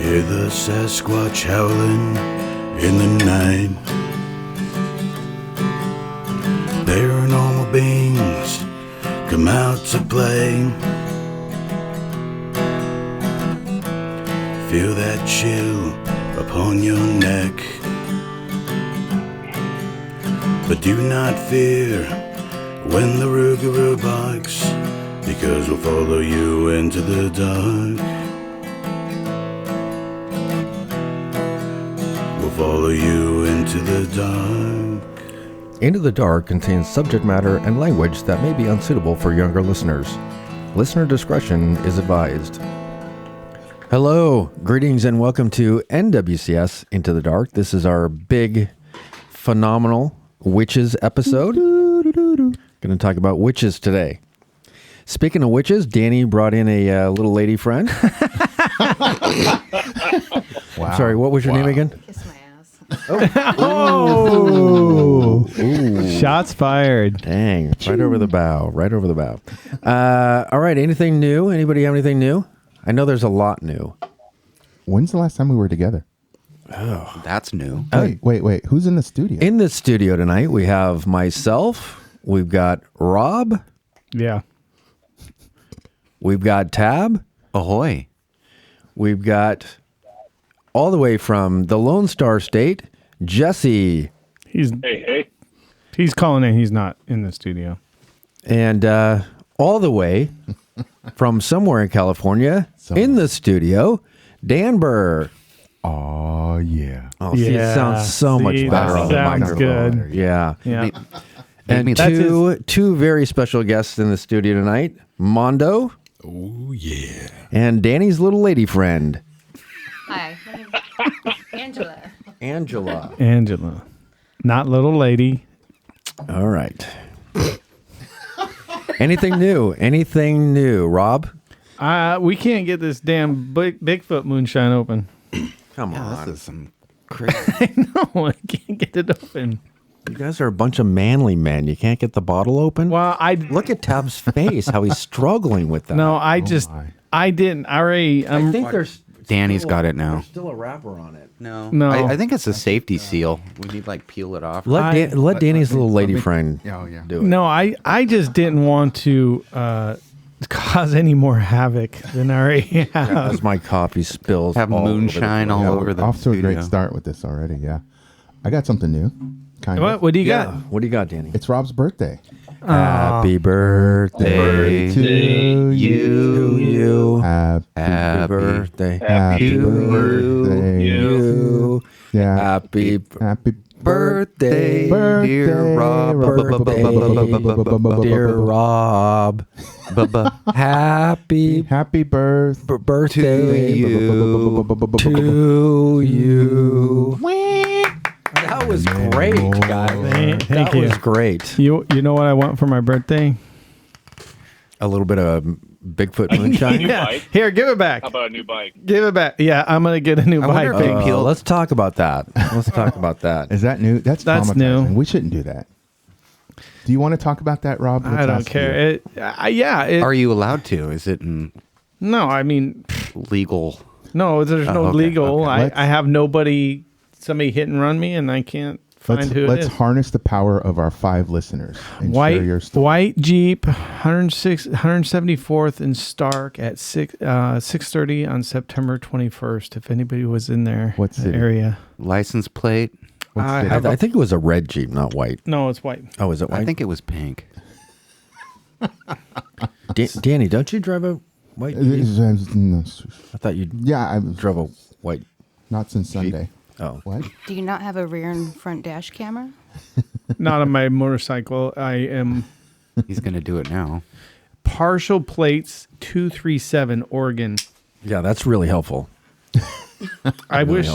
Hear the Sasquatch howling in the night. Paranormal beings come out to play. Feel that chill upon your neck. But do not fear when the Rougarou barks, because we'll follow you into the dark. We'll follow you into the dark. Into the Dark contains subject matter and language that may be unsuitable for younger listeners. Listener discretion is advised. Hello, greetings, and welcome to NWCS Into the Dark. This is our big, phenomenal witches episode. Going to talk about witches today. Speaking of witches, Danny brought in a little lady friend. Wow. Sorry, what was your name again? Kiss my ass. Oh! Shots fired. Dang, right over the bow, right over the bow. All right, anything new? Anybody have anything new? I know there's a lot new. When's the last time we were together? Oh, That's new. Wait. Who's in the studio? In the studio tonight, we have myself. We've got Rob. Yeah. We've got Tab. Ahoy. We've got all the way from the Lone Star State, Jesse. Hey. He's calling in. He's not in the studio. And all the way from somewhere in California, in the studio, Dan Burr. Oh, yeah. Oh, see, it sounds so much better on the Sounds microphone. good. Yeah. Yeah. And two very special guests in the studio tonight, Mondo. Oh, yeah. And Danny's little lady friend, Hi. Angela. Angela. Not little lady. All right. Anything new, Rob? We can't get this damn Bigfoot moonshine open. Come Yeah, on. this is some crazy. No, I can't get it open. You guys are a bunch of manly men. You can't get the bottle open? Well, Look at Tab's face, how he's struggling with that. No, I didn't. I think there's Danny's got it now. There's still a wrapper on it. No. No. I think it's a safety seal. We need peel it off. Let Danny's little lady friend Oh, yeah. do it. No, I just didn't want to cause any more havoc than I already have. As my coffee spills. Have all over the moonshine place. all Yeah, over we're the off to a studio. great start with this already, yeah. I got something new. Kind of. What do you Yeah. got? What do you got, Danny? It's Rob's birthday. Happy birthday To to you. Happy Happy birthday. Happy birthday. You. Yeah. Happy Happy birthday, dear Rob. dear Rob. Happy Happy birthday birthday to you. That was great, guys. Thank That you. was great. You know what I want for my birthday? A little bit of Bigfoot moonshine. Yeah. Here, give it back. How about a new bike? Give it back. Yeah, I'm gonna get a new wonder bike. if they peel- Let's talk about that. Let's talk about that. Is that new? That's That's traumatizing. new. We shouldn't do that. Do you want to talk about that, Rob? I Let's don't ask care. you. Are you allowed to? Is it in No, I mean, legal? no. There's no okay, legal. okay. I have nobody. Somebody hit and run me, and I can't find who it Let's is. harness the power of our 5 listeners and share your story. White Jeep, 174th and Stark at 6:30 on September 21st. If anybody was in there, What the city? area. License plate? I city? have I think it was a red Jeep, not white. No, it's white. Oh, is it white? I think it was pink. Danny, don't you drive a white Jeep? No, I thought you yeah, I drove a white. not since Sunday. Oh, What? Do you not have a rear and front dash camera? Not on my motorcycle. I am He's going to do it now. partial plates 237 Oregon. yeah, that's really helpful. I Really wish.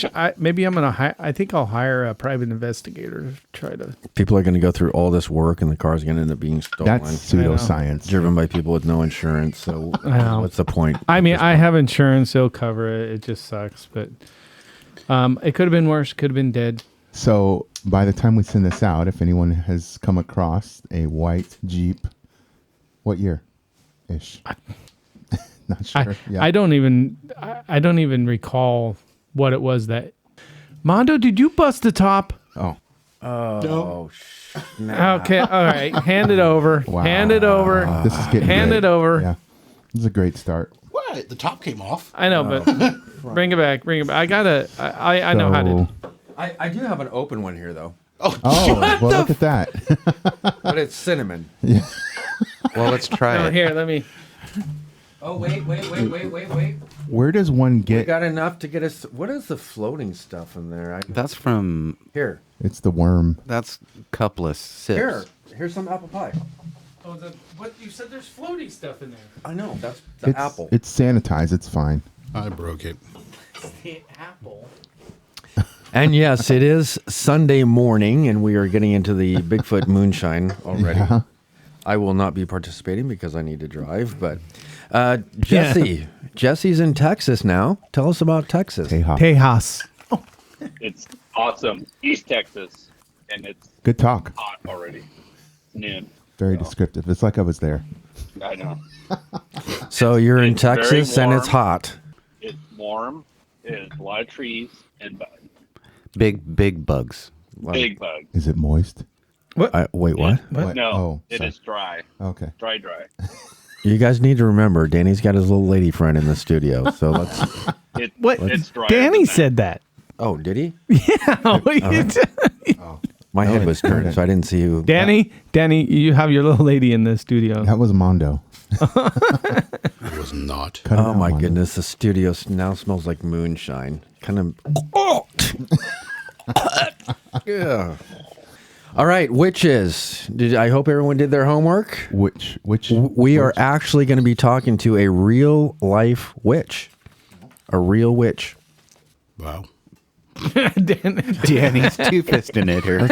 helpful. Maybe I'm gonna. I think I'll hire a private investigator to try to. People are going to go through all this work, and the car's going to end up being stolen. That's pseudoscience. driven by people with no insurance. So know. what's the point? I mean, I have insurance; it'll cover it. It just sucks, but it could have been worse. Could have been dead. So by the time we send this out, if anyone has come across a white Jeep, what year ish? Not sure. I don't even recall what it was that. Mondo, did you bust the top? Oh, Oh, Okay, all right. Hand it over. Wow. Hand it over. this is getting Hand great. it over. Yeah, this is a great start. What? The top came off. I know, but bring it back. Bring it back. I know how to. I do have an open one here, though. Oh, well, look at that. But it's cinnamon. Well, let's try Oh, it. here, let me. Oh, wait. Where does one We get? got enough to get us. What is the floating stuff in there? That's from. Here. It's the worm. That's cupless sips. Here's some apple pie. Oh, what you said? There's floaty stuff in there. I know. That's the It's, apple. It's sanitized. It's fine. I broke it. The apple. And yes, it is Sunday morning, and we are getting into the Bigfoot moonshine already. Yeah. I will not be participating because I need to drive. But Jesse, Jesse's in Texas now. Tell us about Texas. Hey, hop. Tejas. It's awesome. East Texas, and it's Good talk. hot already. Noon. Very descriptive. It's like I was there. I know. So you're in It's very Texas, and it's warm. hot. It's warm. It's a lot of trees and bugs. Big bugs. Big bugs. Is it moist? Wait, what? What? No, Oh, it sorry. is dry. Okay. Dry. You guys need to remember, Danny's got his little lady friend in the studio. So let's. What? It's dry. Danny said that. Oh, did he? Yeah. My head was turned, so I didn't see who. Danny, you have your little lady in the studio. That was Mondo. It was not. Cut it Oh out, my Mondo. goodness, the studio now smells like moonshine. Kind of. Yeah. All right, witches. I hope everyone did their homework. Which? We are actually going to be talking to a real life witch. A real witch. Wow. Danny's two-fisting it here.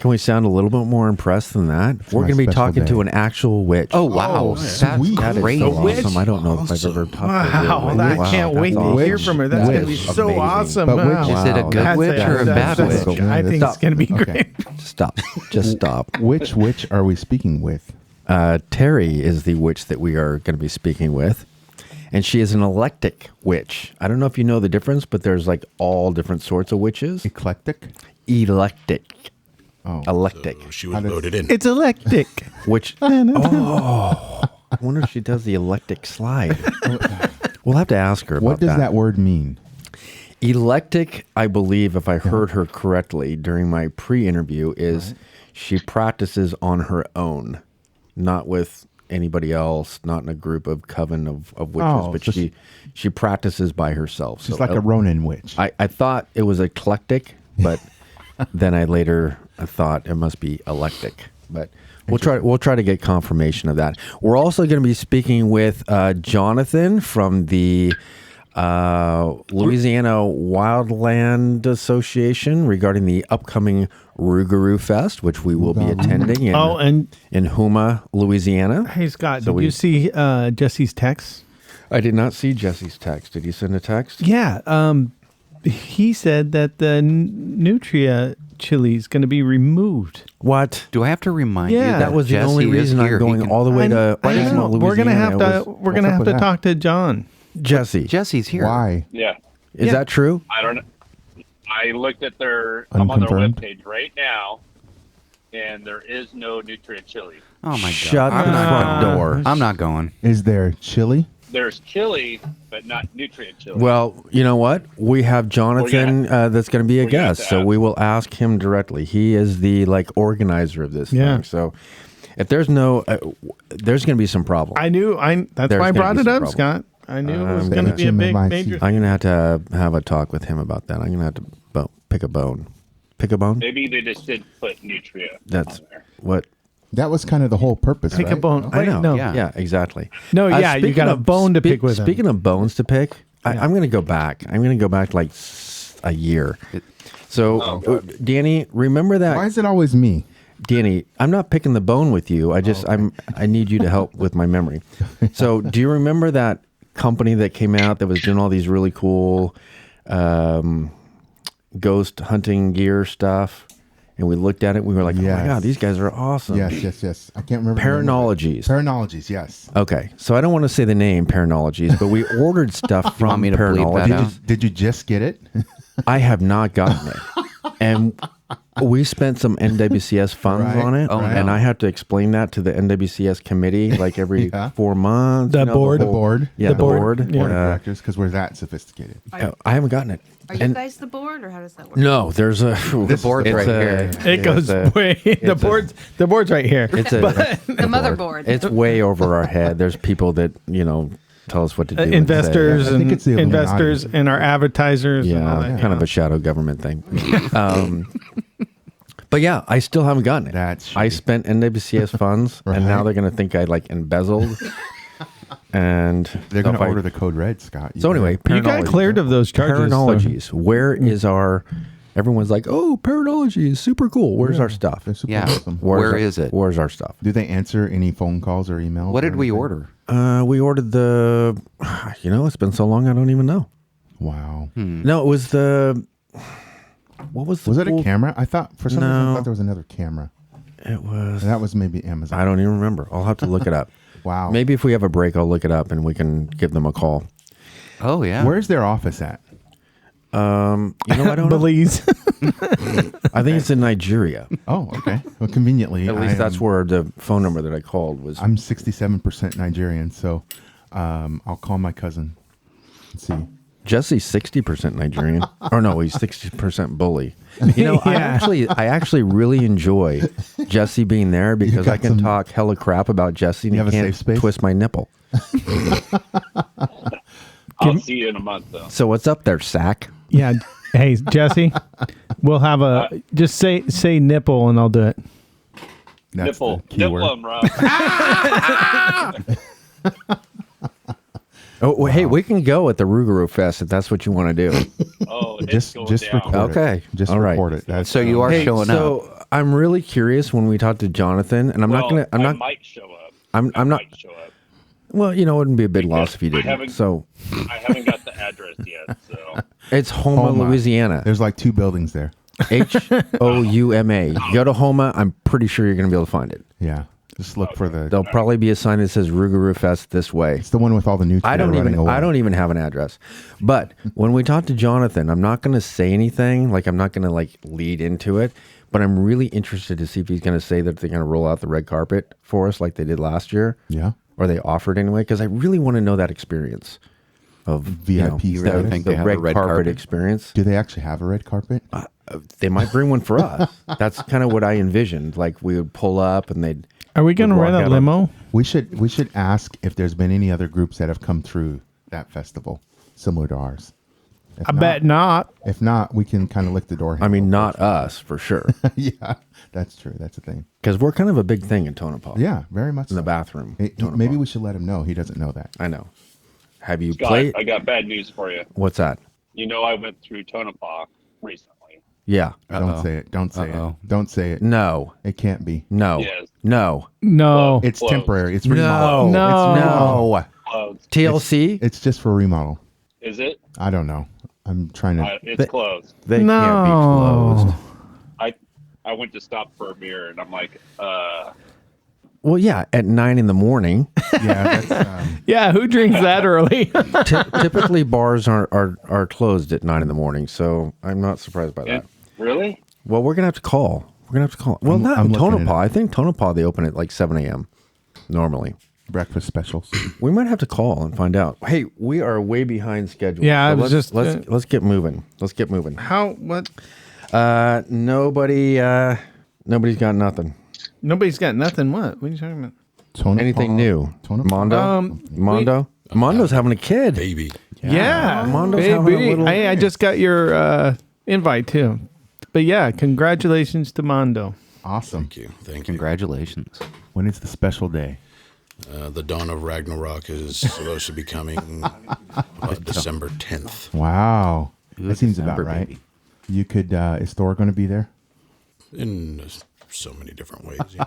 Can we sound a little bit more impressed than that? We're my going to be special talking to day. an actual witch. Oh, wow. Oh, That's sweet. that is great. so witch? awesome. I don't know if I've ever talked to a real Wow, witch. I Wow, can't that's wait to awesome. hear from her. That's going to be Witch. so Amazing. awesome. But Wow. witch- Is it a good That's witch or a bad that's- witch? I think it's going to be Okay. great. Stop. Just stop. Which witch are we speaking with? Terry is the witch that we are going to be speaking with. And she is an eclectic witch. I don't know if you know the difference, but there's like all different sorts of witches. Eclectic? Eclectic. Oh. Electic. So she was voted in. It's electric. Which, I wonder if she does the electric slide. We'll have to ask her about What does that word mean? Electic, I believe, if I heard her correctly during my pre-interview, is she practices on her own, not with anybody else, not in a group of coven of witches, Oh, but just- she practices by herself. She's like a Ronin witch. I thought it was eclectic, but then I thought it must be electric. But we'll try to get confirmation of that. We're also going to be speaking with Jonathan from the Louisiana Wildland Association regarding the upcoming Rougarou Fest, which we will be attending in, in Houma, Louisiana. Hey, Scott, So did you see Jesse's text? I did not see Jesse's text. Did you send a text? Yeah. He said that the Nutria chili is going to be removed. What? Do I have to remind Yeah. you That was the Jesse only is reason here? I'm He going can- all the way to I know. Louisiana. We're gonna have to. We're gonna what's up have with to that? talk to John. Jesse, Jesse's here. why? Yeah. Is Yeah. that true? I don't know. I looked at I'm on their Unconfirmed? webpage right now, and there is no nutrient chili. Oh, my God. Shut I'm the not front going. door. I'm not going. Is there chili? There's chili, but not nutrient chili. Well, you know what? We have Jonathan that's going to be a we're gonna have guest, to so ask. we will ask him directly. He is the organizer of this Yeah. thing. So if there's no, there's going to be some problem. I knew. That's There's why I gonna brought be it some up, problem. Scott. I knew it was I'm going to gonna- be a big HMMIC. major. I'm going to have a talk with him about that. I'm going to have to pick a bone. Pick a bone? Maybe they just did put nutria That's on there. what That was kind of the whole purpose, Pick right? a bone. I Wait, know. No. Yeah. Yeah, exactly. No, yeah, you speaking got a of- bone to pick with him. Speaking of bones to pick, I'm going to go back. I'm going to go back like a year. So, Danny, remember that? Why is it always me? Danny, I'm not picking the bone with you. I need you to help with my memory. So, do you remember that company that came out that was doing all these really cool ghost hunting gear stuff? and we looked at it. We were like, oh my Yes. God, these guys are awesome. Yes. I can't remember. the name of it. Paranologies. Paranologies, yes. Okay, so I don't want to say the name Paranologies, but we ordered stuff from me to bleep that Paranologies. out? Did you just get it? I have not gotten it. And we spent some NWCS funds Right. on it. Oh, and no. I have to explain that to the NWCS committee like every Yeah. 4 months. The you know, board. The whole- board. Yeah, The the board. board. Yeah. Board of directors, because we're that sophisticated. I haven't gotten it. Are you guys the board, or how does that work? No, there's a The board's it's right a- here. It goes it's a- way. The board's right here. It's a The motherboard. it's way over our head. There's people that tell us what to do. and say- Investors I think and it's the Illuminati. investors and our advertisers. and all Yeah, that. kind of a shadow government thing. But yeah, I still haven't gotten it. That's I shitty. spent NWCS funds, and now Right. they're going to think I embezzled. And They're going if to I- order the code red, Scott. So anyway, You got Paranologies. cleared of those charges. so- Paranologies. Where is our? Everyone's like, oh, Paranology is super cool. Where's our stuff? They're super Yeah. awesome. Where is it? Where's our stuff? Do they answer any phone calls or emails? What or did we anything? order? We ordered the. It's been so long, I don't even know. Wow. No, it was the. What was the? Was it a cool- camera? I thought for some reason I No. thought there was another camera. It was. And that was maybe Amazon. I don't even remember. I'll have to look it up. Wow. Maybe if we have a break, I'll look it up and we can give them a call. Oh, yeah. Where's their office at? I don't know. Belize. I think it's in Nigeria. Oh, okay. Well, conveniently, At least that's where the phone number that I called was. I'm 67% Nigerian, so I'll call my cousin and see. Jesse's 60% Nigerian. Or no, he's 60% bully. I Yeah. actually really enjoy Jesse being there because got I can some- talk hella crap about Jesse and You he have a can't safe space? twist my nipple. I'll see you in a month, though. So what's up there, Sack? Yeah. Hey, Jesse, we'll have a just say nipple and I'll do it. That's Nipple. the keyword. Nipple 'em, Rob. Oh, well, hey, we can go at the Rougarou Fest if that's what you want to do. Oh, it's Just going just down. record it. Okay. Just All right. record it. That's So you are Hey, showing up. so I'm really curious when we talk to Jonathan, and I'm not gonna. I'm I not. might show up. I'm I not. might show up. Well, it wouldn't be a big loss if you I didn't. haven't- So I haven't got the address yet, so it's Houma, Houma. Louisiana. There's like 2 buildings there. Houma. You go to Houma, I'm pretty sure you're going to be able to find it. Yeah. Just look for the. There'll probably be a sign that says Rougarou Fest this way. It's the one with all the new. I don't even have an address. But when we talk to Jonathan, I'm not going to say anything. Like I'm not going to lead into it. But I'm really interested to see if he's going to say that they're going to roll out the red carpet for us like they did last year. Yeah. Or they offered anyway, because I really want to know that experience of VIP You really status. think the they have a red, red carpet, carpet? experience. Do they actually have a red carpet? They might bring one for us. That's kind of what I envisioned. Like we would pull up and they'd. Are we going to Walk rent out a on- limo? We should ask if there's been any other groups that have come through that festival similar to ours. If I not- bet not. If not, we can kind of lick the door. I mean, handle. not us for sure, Yeah, that's true. That's a thing. because we're kind of a big thing in Tonopah. Yeah, very much. in the so. bathroom. Maybe Tonopah. we should let him know. He doesn't know that. I know. Have you Scott, played? I got bad news for you. What's that? You know, I went through Tonopah recently. Yeah. Don't say it. Don't say Uh-oh. it. Don't say it. No. It can't be. No. Yes. No. No. It's Close. temporary. It's No. remodel. No. It's remodel. No. Closed. TLC. It's just for remodel. Is it? I don't know. I'm trying to. It's closed. They can't be No. closed. I went to stop for a beer, and I'm like, Well, yeah, at 9 a.m. Yeah, that's, Yeah, who drinks that early? Typically bars are closed at 9 a.m. So I'm not surprised by that. really? Well, we're gonna have to call. Well, not I'm in looking it Tonopah. up. I think Tonopah they open at like 7 a.m. normally. breakfast specials. We might have to call and find out. Hey, we are way behind schedule. Yeah, I was let's, just, let's get moving. Let's get moving. How? What? Nobody's got nothing. Nobody's got nothing. What? What are you talking about? Tonopah. Anything new? Tonopah. Mondo? Mondo? Mondo's having a kid. Baby. Yeah, Mondo's having a little- Hey, I just got your invite too. But yeah, congratulations to Mondo. Awesome. Thank you. Thank you. Congratulations. When is the special day? The dawn of Ragnarok is supposed to be coming December 10th. Wow. Ooh, That seems December, about right. baby. You could. Is Thor going to be there? In so many different ways. Yeah.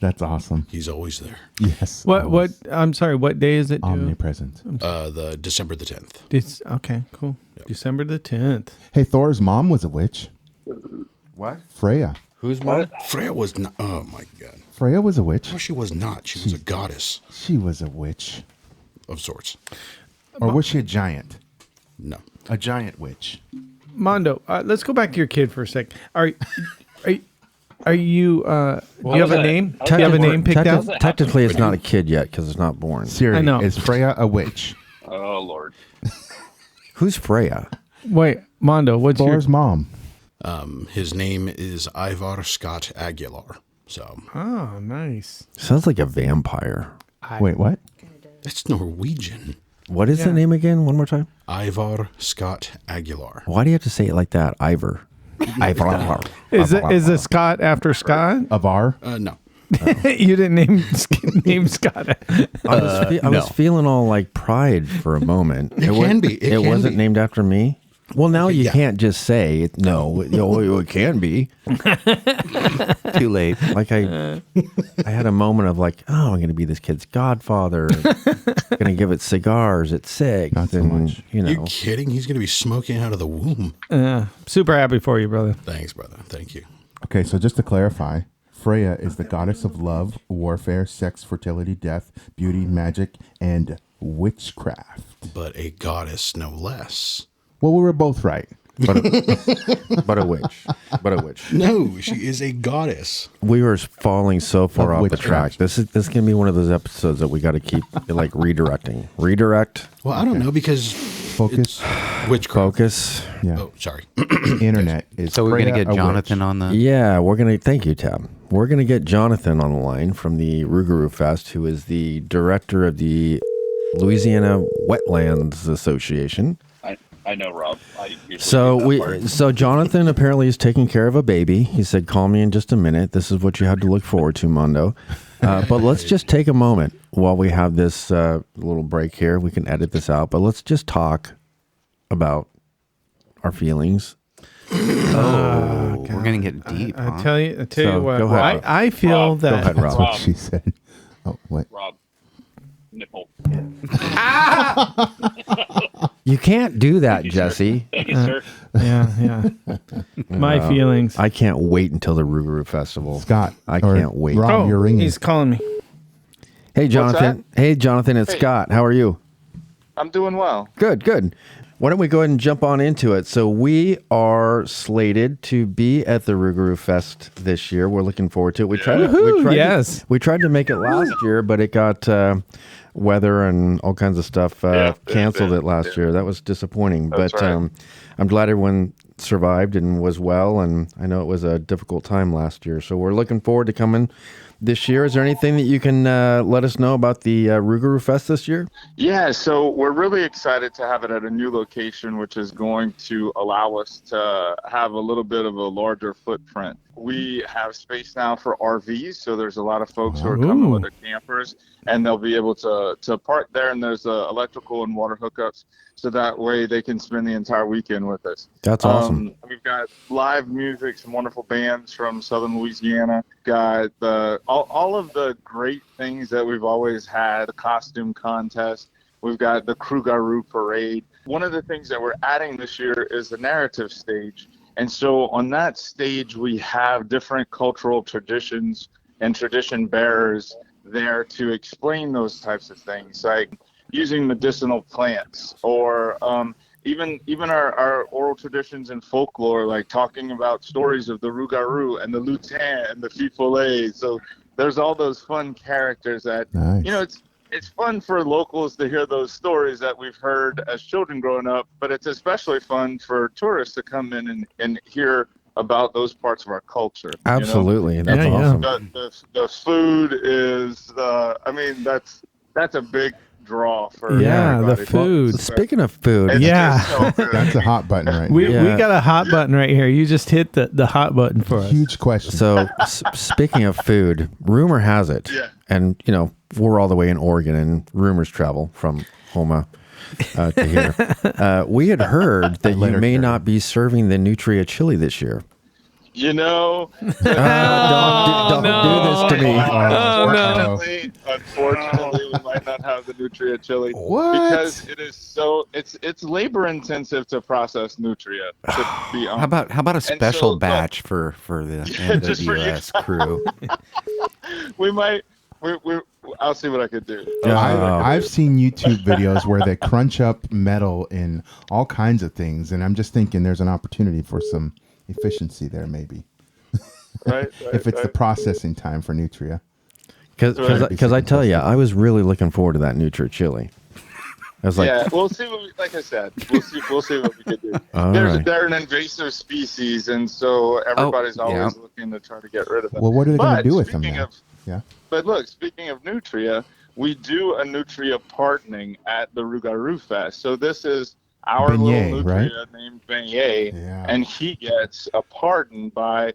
That's awesome. He's always there. Yes. What? always I'm sorry. What day is it? due? Omnipresent. The December the 10th. Okay, cool. December the 10th. Hey, Thor's mom was a witch. What? Freya. Who's mom? Freya was not. Oh my God. Freya was a witch. No, she was not. She was a goddess She was a witch. of sorts. Or was she a giant? No. A giant witch. Mondo, let's go back to your kid for a sec. Are you? Do you have a name? Do you have a name picked out? Technically, it's not a kid yet because it's not born. Siri, I know. is Freya a witch? Oh Lord. Who's Freya? Wait, Mondo, what's Thor's mom. His name is Ivar Scott Aguilar. So Oh, nice. Sounds like a vampire. Wait, what? it's Norwegian. What is the name again? One more time. Ivar Scott Aguilar. Why do you have to say it like that? Ivor. Ivor. Is it Scott after Scott? Avar? No. You didn't name Scott. I was feeling all like pride for a moment. It can be. It can wasn't be. named after me. Well, now you Yeah. can't just say it. No, it can be. Too late. Like I had a moment of like, oh, I'm going to be this kid's godfather. Going to give it cigars at 6. Not so and, much. You know, You kidding? He's going to be smoking out of the womb. Super happy for you, brother. Thanks, brother. Thank you. Okay, so just to clarify, Freya is the goddess of love, warfare, sex, fertility, death, beauty, magic, and witchcraft. But a goddess, no less. Well, we were both right. but a witch. But a witch. No, she is a goddess. We were falling so far Of off the track. witchcraft. This is going to be one of those episodes that we got to keep like redirecting. Redirect, Well, I don't know because Focus. witchcraft. Focus. Yeah. Oh, sorry. Internet is So we're going to Freya get a Jonathan witch. on the... Yeah, we're going to, thank you, Tab. We're going to get Jonathan on the line from the Rougarou Fest, who is the director of the Louisiana Wetlands Association. I know, Rob. I usually So do that part. so Jonathan apparently is taking care of a baby. He said, "Call me in just a minute. This is what you have to look forward to, Mondo." But let's just take a moment while we have this little break here. We can edit this out, but let's just talk about our feelings. Oh, we're going to get deep, huh? I tell you So, what. go ahead. I feel Rob, that. Go ahead, That's Rob. what she said. Oh, what? Rob, nipple. You can't do that, Jesse. Thank you, sir. Yeah. My feelings. I can't wait until the Rougarou Festival. Scott. I or can't wait. Rob, you're ringing. He's calling me. Hey, Jonathan. Hey, Jonathan. It's Scott. How are you? I'm doing well. Good. Why don't we go ahead and jump on into it? So we are slated to be at the Rougarou Fest this year. We're looking forward to it. We tried to make it last year, but it got weather and all kinds of stuff canceled it last year. That was disappointing. That's But right. I'm glad everyone survived and was well. And I know it was a difficult time last year. So we're looking forward to coming this year. Is there anything that you can let us know about the Rougarou Fest this year? Yeah, so we're really excited to have it at a new location, which is going to allow us to have a little bit of a larger footprint. We have space now for RVs, so there's a lot of folks who are coming with their campers, and they'll be able to park there, and there's electrical and water hookups, so that way they can spend the entire weekend with us. That's awesome. We've got live music, some wonderful bands from Southern Louisiana. Got all of the great things that we've always had, the costume contest. We've got the Rougarou parade. One of the things that we're adding this year is the narrative stage. And so on that stage, we have different cultural traditions and tradition bearers there to explain those types of things, like using medicinal plants or even our oral traditions and folklore, like talking about stories of the Rougarou and the lutin and the fifole. So there's all those fun characters that, Nice. It's fun for locals to hear those stories that we've heard as children growing up, but it's especially fun for tourists to come in and hear about those parts of our culture. Absolutely. You know? That's awesome. The food is that's a big draw for everybody. The food. Speaking of food, It's Yeah. just so good. That's a hot button right We now. got a hot button right here. You just hit the hot button for us. Huge question. so speaking of food, rumor has it, Yeah. and we're all the way in Oregon, and rumors travel from Homa to here. We had heard that you may not be serving the Nutria chili this year. You know, don't do this to me. Unfortunately, we might not have the Nutria chili because it is it's labor intensive to process Nutria. To be honest. How about a special batch for the N.W.C.S. crew? We might. I'll see what I could do. I've seen YouTube videos where they crunch up metal in all kinds of things, and I'm just thinking there's an opportunity for some efficiency there, maybe. If it's the processing time for Nutria. Because I tell you, I was really looking forward to that Nutria chili. I was like, we'll see. Like I said, we'll see what we can do. They're an invasive species, and so everybody's always looking to try to get rid of them. Well, what are they going to do with them now? But look, speaking of Nutria, we do a Nutria pardoning at the Rougarou Fest. So this is our Beignet, little Nutria named Beignet, and he gets a pardon by,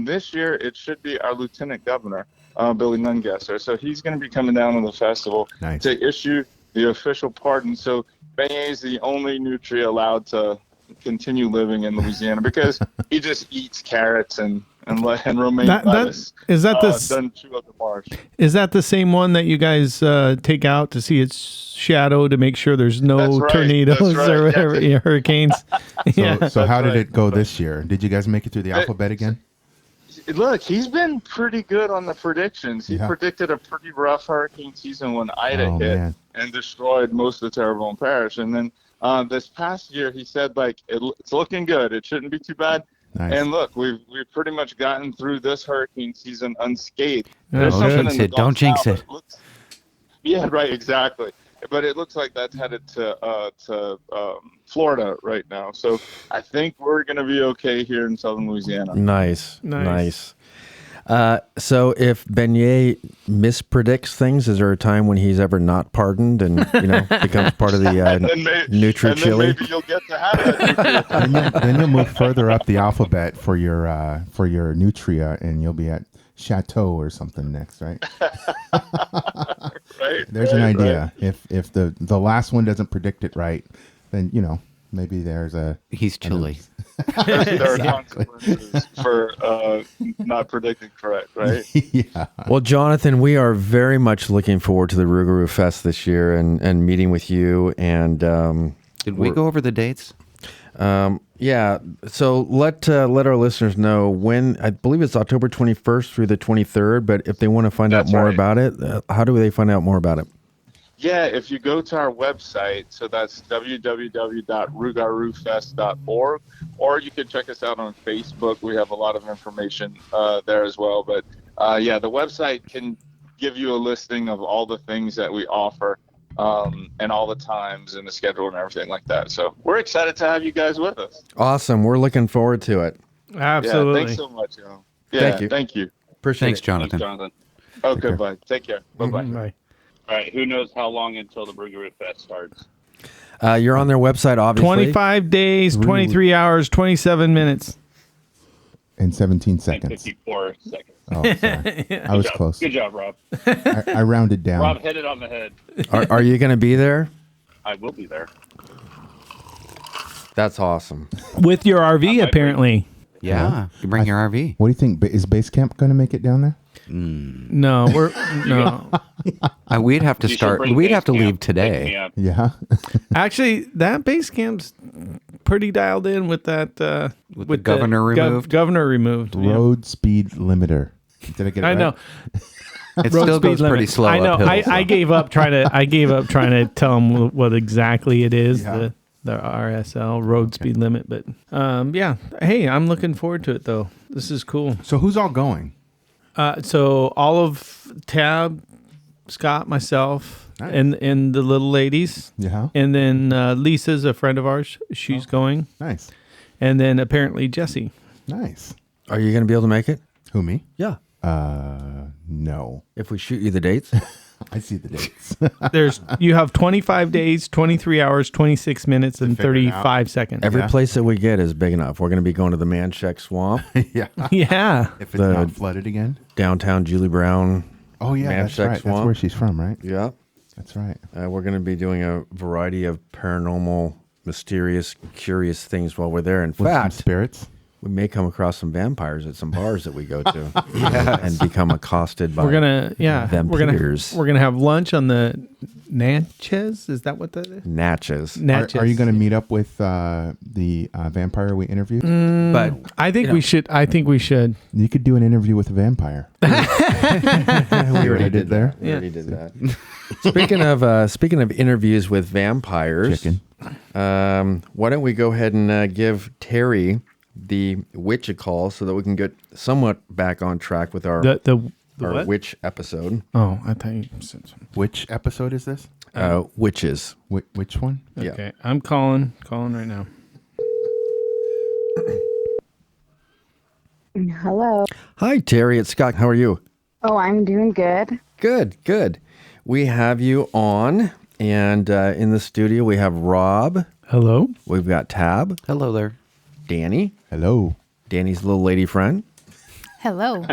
this year it should be our Lieutenant Governor, Billy Nungesser. So he's going to be coming down to the festival to issue the official pardon. So Beignet is the only Nutria allowed to continue living in Louisiana because he just eats carrots and romaine lettuce. Is that doesn't chew up the marsh. Is that the same one that you guys take out to see its shadow to make sure there's no tornadoes or whatever, hurricanes? So how did it go this year? Did you guys make it through the alphabet again? Look, he's been pretty good on the predictions. He predicted a pretty rough hurricane season when Ida hit and destroyed most of the Terrebonne Parish. And then this past year, he said, it's looking good. It shouldn't be too bad. Nice. And look, we've pretty much gotten through this hurricane season unscathed. Don't jinx it. Yeah, right, exactly. But it looks like that's headed to Florida right now. So I think we're going to be okay here in southern Louisiana. Nice. So if Beignet mispredicts things, is there a time when he's ever not pardoned and becomes part of the Nutria chili? Maybe you'll get to have that. Then you'll move further up the alphabet for your Nutria, and you'll be at Chateau or something next, right? There's an idea. Right. If the last one doesn't predict it right, then maybe there's he's chili. There are consequences for not predicting correct, right? Yeah. Well, Jonathan, we are very much looking forward to the Rougarou Fest this year and meeting with you. And did we go over the dates? Yeah. So let our listeners know when. I believe it's October 21st through the 23rd. But if they want to find out more about it, how do they find out more about it? Yeah, if you go to our website, so that's www.rougaroufest.org, or you can check us out on Facebook. We have a lot of information there as well. But the website can give you a listing of all the things that we offer and all the times and the schedule and everything like that. So we're excited to have you guys with us. Awesome. We're looking forward to it. Absolutely. Yeah, thanks so much, y'all. Yeah, thank you. Appreciate Thanks, it. Jonathan. Thanks, Jonathan. Okay, bye. Take care. Bye-bye. Bye. All right, who knows how long until the Rougarou Fest starts? You're on their website, obviously. 25 days, 23 hours, 27 minutes. And 17 And seconds. 54 seconds. Oh, sorry. I was close. Good job, Rob. I rounded down. Rob hit it on the head. Are you going to be there? I will be there. That's awesome. With your RV, apparently. Yeah, you bring your RV. What do you think? Is Base Camp going to make it down there? No, no. We'd have to start. We'd have to leave today. Yeah. Actually, that base camp's pretty dialed in with that. With the governor removed. Governor removed. Road speed limiter. Did I get it right? I know. It still goes pretty slow. I know. Uphill, I gave up trying to tell them what exactly it is. Yeah. The RSL road speed limit. But yeah. Hey, I'm looking forward to it though. This is cool. So who's all going? So all of Tab, Scott, myself, Nice. and the little ladies. Yeah. And then Lisa's a friend of ours. She's going. Nice. And then apparently Jesse. Nice. Are you going to be able to make it? Who, me? Yeah. No. If we shoot you the dates? I see the dates. You have 25 days, 23 hours, 26 minutes, and figure it 35 seconds. Every Yeah. place that we get is big enough. We're going to be going to the Manchac Swamp, Yeah. Yeah. If it's not flooded again. downtown Julie Brown. Oh, yeah, that's Manchac right. Swamp. That's where she's from, right? Yeah. That's right. We're going to be doing a variety of paranormal, mysterious, curious things while we're there. In With some fact, spirits. We may come across some vampires at some bars that we go to and become accosted by We're gonna have lunch on the Natchez. Is that what that is? Natchez. Are you going to meet up with the vampire we interviewed? But I think we should. I think we should. You could do an interview with a vampire. we already did there. We already did that. Speaking of interviews with vampires, Chicken. why don't we go ahead and give Terry the witch a call so that we can get somewhat back on track with our what? witch episode. Oh, I thought you said something. Which episode is this? Witches. Which one? Okay, I'm calling right now. Hello. Hi, Terry. It's Scott. How are you? Oh, I'm doing good. Good. We have you on, and in the studio we have Rob. Hello. We've got Tab. Hello there. Danny. Hello. Danny's little lady friend. Hello.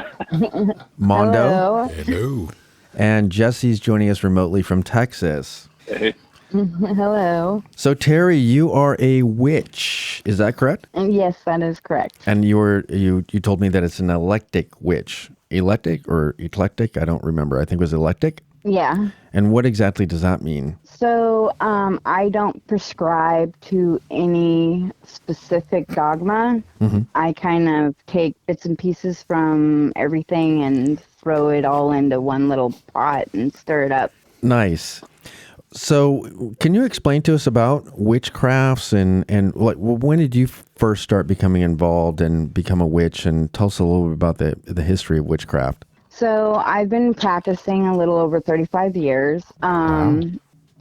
Mondo. Hello. And Jesse's joining us remotely from Texas. Hey. Hello. So, Terry, you are a witch. Is that correct? Yes, that is correct. And you told me that it's an eclectic witch. Eclectic or eclectic? I don't remember. I think it was eclectic. Yeah. And what exactly does that mean? So I don't prescribe to any specific dogma. Mm-hmm. I kind of take bits and pieces from everything and throw it all into one little pot and stir it up. Nice. So, can you explain to us about witchcrafts and like when did you first start becoming involved and become a witch? And tell us a little bit about the history of witchcraft. So I've been practicing a little over 35 years.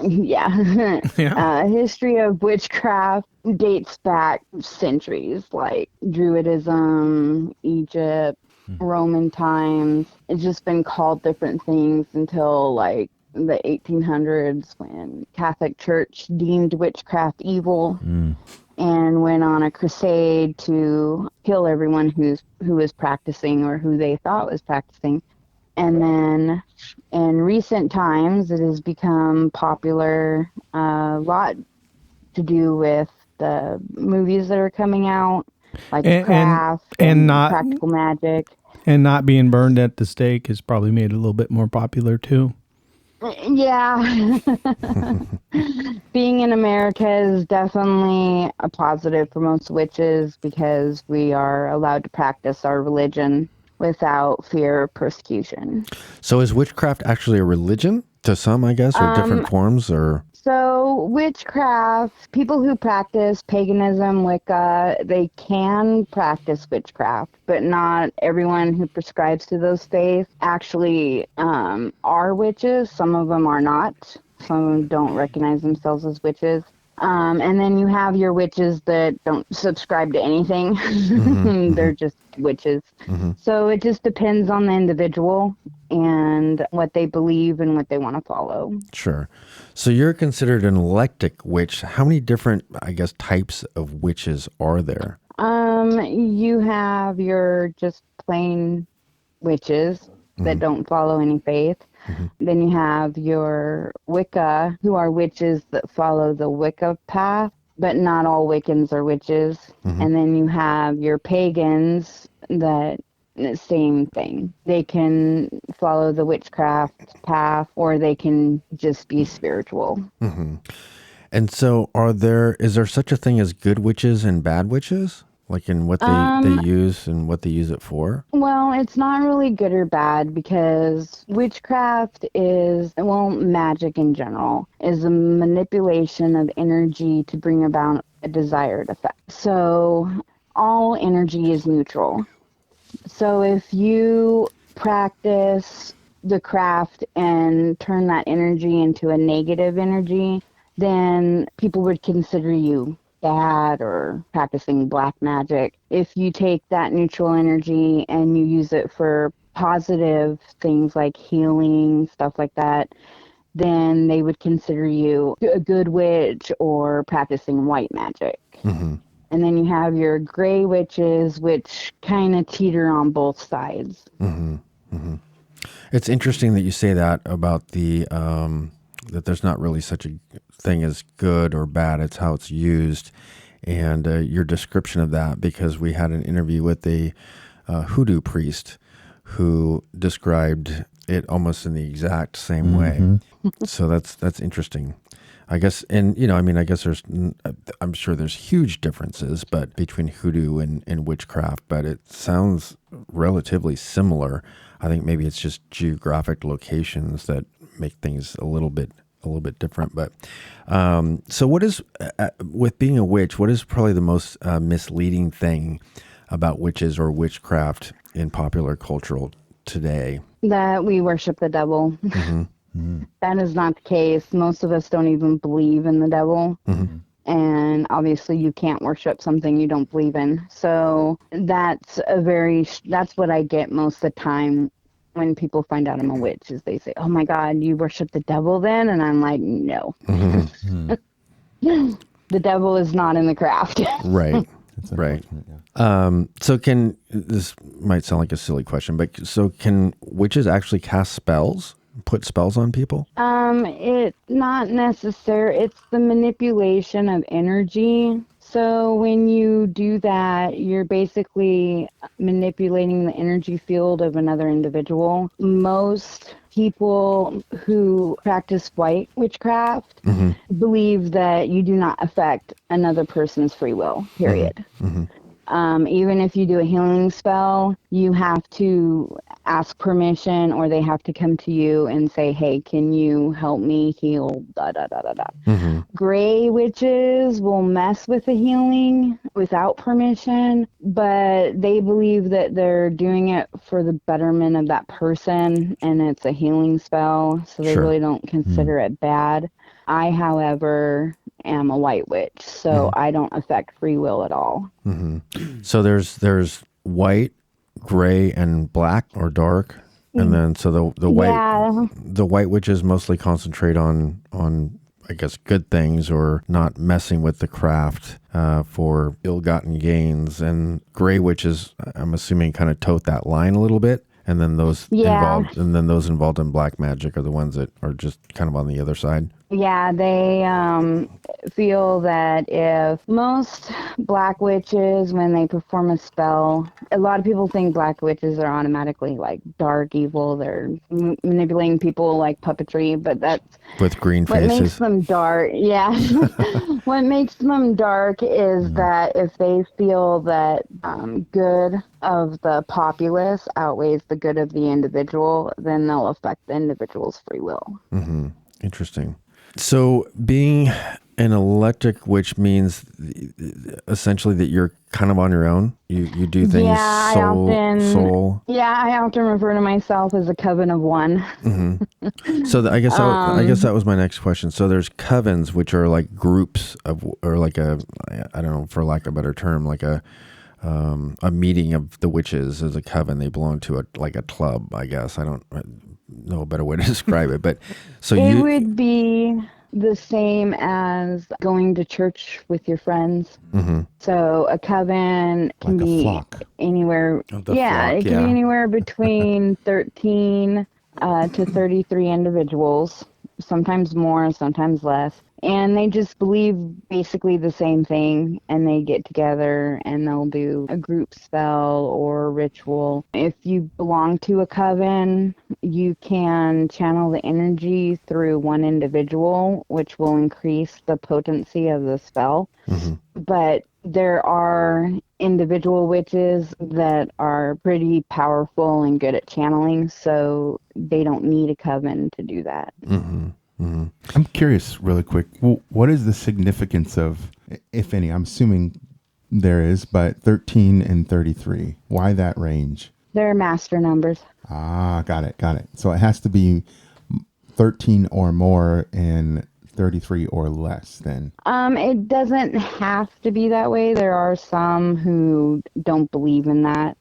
Yeah. History of witchcraft dates back centuries, like Druidism, Egypt, Roman times. It's just been called different things until like the 1800s when Catholic Church deemed witchcraft evil and went on a crusade to kill everyone who was practicing or who they thought was practicing. And then in recent times, it has become popular, a lot to do with the movies that are coming out, like Craft and not Practical Magic. And not being burned at the stake has probably made it a little bit more popular too. Yeah. Being in America is definitely a positive for most witches because we are allowed to practice our religion without fear of persecution. So is witchcraft actually a religion to some, I guess, or different forms, or? So witchcraft, people who practice paganism, Wicca, they can practice witchcraft, but not everyone who prescribes to those faiths actually are witches. Some of them are not. Some of them don't recognize themselves as witches. And then you have your witches that don't subscribe to anything. They're just witches. So it just depends on the individual and what they believe and what they want to follow. Sure. So you're considered an eclectic witch. How many different, I guess, types of witches are there? You have your just plain witches that don't follow any faith. Then you have your Wicca, who are witches that follow the Wicca path, but not all Wiccans are witches. And then you have your pagans that, same thing. They can follow the witchcraft path or they can just be spiritual. And so is there such a thing as good witches and bad witches? Like in what they use and what they use it for? Well, it's not really good or bad because witchcraft is, well, magic in general, is a manipulation of energy to bring about a desired effect. So all energy is neutral. So if you practice the craft and turn that energy into a negative energy, then people would consider you bad or practicing black magic. If you take that neutral energy and you use it for positive things like healing, stuff like that, then they would consider you a good witch or practicing white magic. And then you have your gray witches, which kind of teeter on both sides. It's interesting that you say that about the that there's not really such a thing as good or bad. It's how it's used. and your description of that, because we had an interview with a hoodoo priest who described it almost in the exact same way. So that's interesting. I guess, and I guess I'm sure there's huge differences, but between hoodoo and witchcraft, but it sounds relatively similar. I think maybe it's just geographic locations that make things a little bit different. But so what is, with being a witch, what is probably the most misleading thing about witches or witchcraft in popular culture today? That we worship the devil. That is not the case. Most of us don't even believe in the devil. And obviously you can't worship something you don't believe in. So that's what I get most of the time when people find out I'm a witch, is they say, "Oh my God, you worship the devil then?" And I'm like, no. The devil is not in the craft. Right. Right. So this might sound like a silly question, but so can witches actually cast spells? Put spells on people? It's not necessary. It's the manipulation of energy. So when you do that, you're basically manipulating the energy field of another individual. Most people who practice white witchcraft believe that you do not affect another person's free will, period. Even if you do a healing spell, you have to ask permission, or they have to come to you and say, "Hey, can you help me heal da da da da da." Gray witches will mess with the healing without permission, but they believe that they're doing it for the betterment of that person, and it's a healing spell, so they really don't consider it bad. I, however, am a white witch, so I don't affect free will at all. So there's white, gray, and black or dark, and then so the white witches mostly concentrate on I guess good things, or not messing with the craft for ill-gotten gains, and gray witches, I'm assuming, kind of tote that line a little bit. And then those involved in black magic are the ones that are just kind of on the other side. Yeah, they feel that if most black witches, when they perform a spell, a lot of people think black witches are automatically like dark, evil. They're manipulating people like puppetry, but that's with green faces. What makes them dark, yeah. What makes them dark is that if they feel that good of the populace outweighs the good of the individual, then they'll affect the individual's free will. Interesting. So being an electric witch means essentially that you're kind of on your own. You do things soul. Yeah, I often refer to myself as a coven of one. So I guess that was my next question. So there's covens, which are like groups of, or like I don't know, for lack of a better term, like a meeting of the witches as a coven. They belong to a club, I guess. I don't know a better way to describe it, but so it would be the same as going to church with your friends. So a coven can like be a flock. Anywhere. It can be anywhere between 13 to 33 individuals, sometimes more, sometimes less. And they just believe basically the same thing, and they get together and they'll do a group spell or ritual. If you belong to a coven, you can channel the energy through one individual, which will increase the potency of the spell. But there are individual witches that are pretty powerful and good at channeling, so they don't need a coven to do that. I'm curious, really quick, what is the significance of, if any, I'm assuming there is, but 13 and 33? Why that range? They're master numbers. Ah, got it. So it has to be 13 or more and 33 or less then. It doesn't have to be that way. There are some who don't believe in that.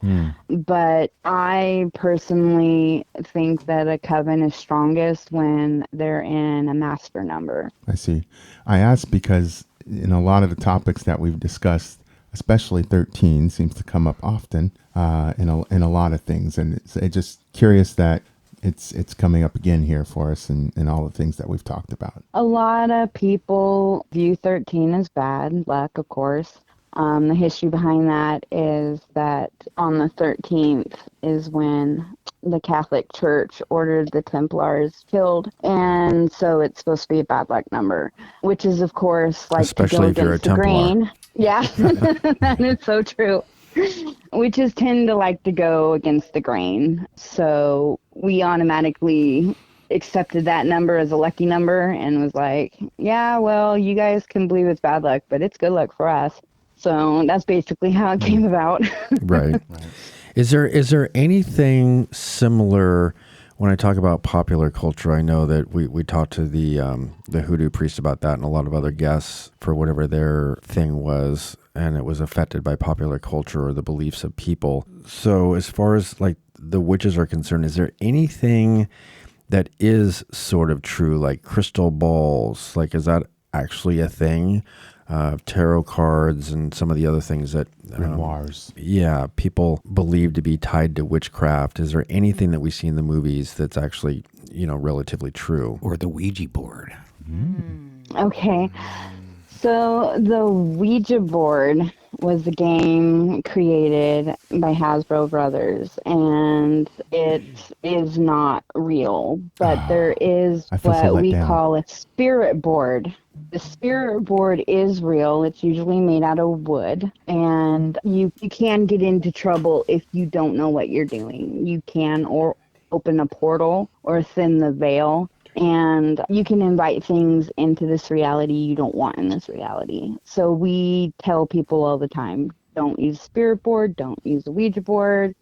But I personally think that a coven is strongest when they're in a master number. I see. I ask because in a lot of the topics that we've discussed, especially 13 seems to come up often in a lot of things. And it's just curious that it's coming up again here for us and all the things that we've talked about. A lot of people view 13 as bad luck, of course. The history behind that is that on the 13th is when the Catholic Church ordered the Templars killed, and so it's supposed to be a bad luck number, which is, of course, like especially to go if you're a against the Templar. grain. Yeah, that is so true. Witches tend to like to go against the grain, so we automatically accepted that number as a lucky number and was like, yeah, well, you guys can believe it's bad luck, but it's good luck for us. So that's basically how it came about. Right. Is there anything similar when I talk about popular culture? I know that we talked to the hoodoo priest about that and a lot of other guests for whatever their thing was, and it was affected by popular culture or the beliefs of people. So as far as like the witches are concerned, is there anything that is sort of true, like crystal balls? Like, is that actually a thing? Tarot cards and some of the other things that Grimoires. People believe to be tied to witchcraft. Is there anything that we see in the movies that's actually, relatively true? Or the Ouija board. Okay. So the Ouija board was a game created by Hasbro Brothers, and it is not real, but there is what we call a spirit board. The spirit board is real. It's usually made out of wood, and you can get into trouble if you don't know what you're doing. You can or open a portal or thin the veil, and you can invite things into this reality you don't want in this reality. So we tell people all the time, don't use a spirit board, don't use a Ouija board,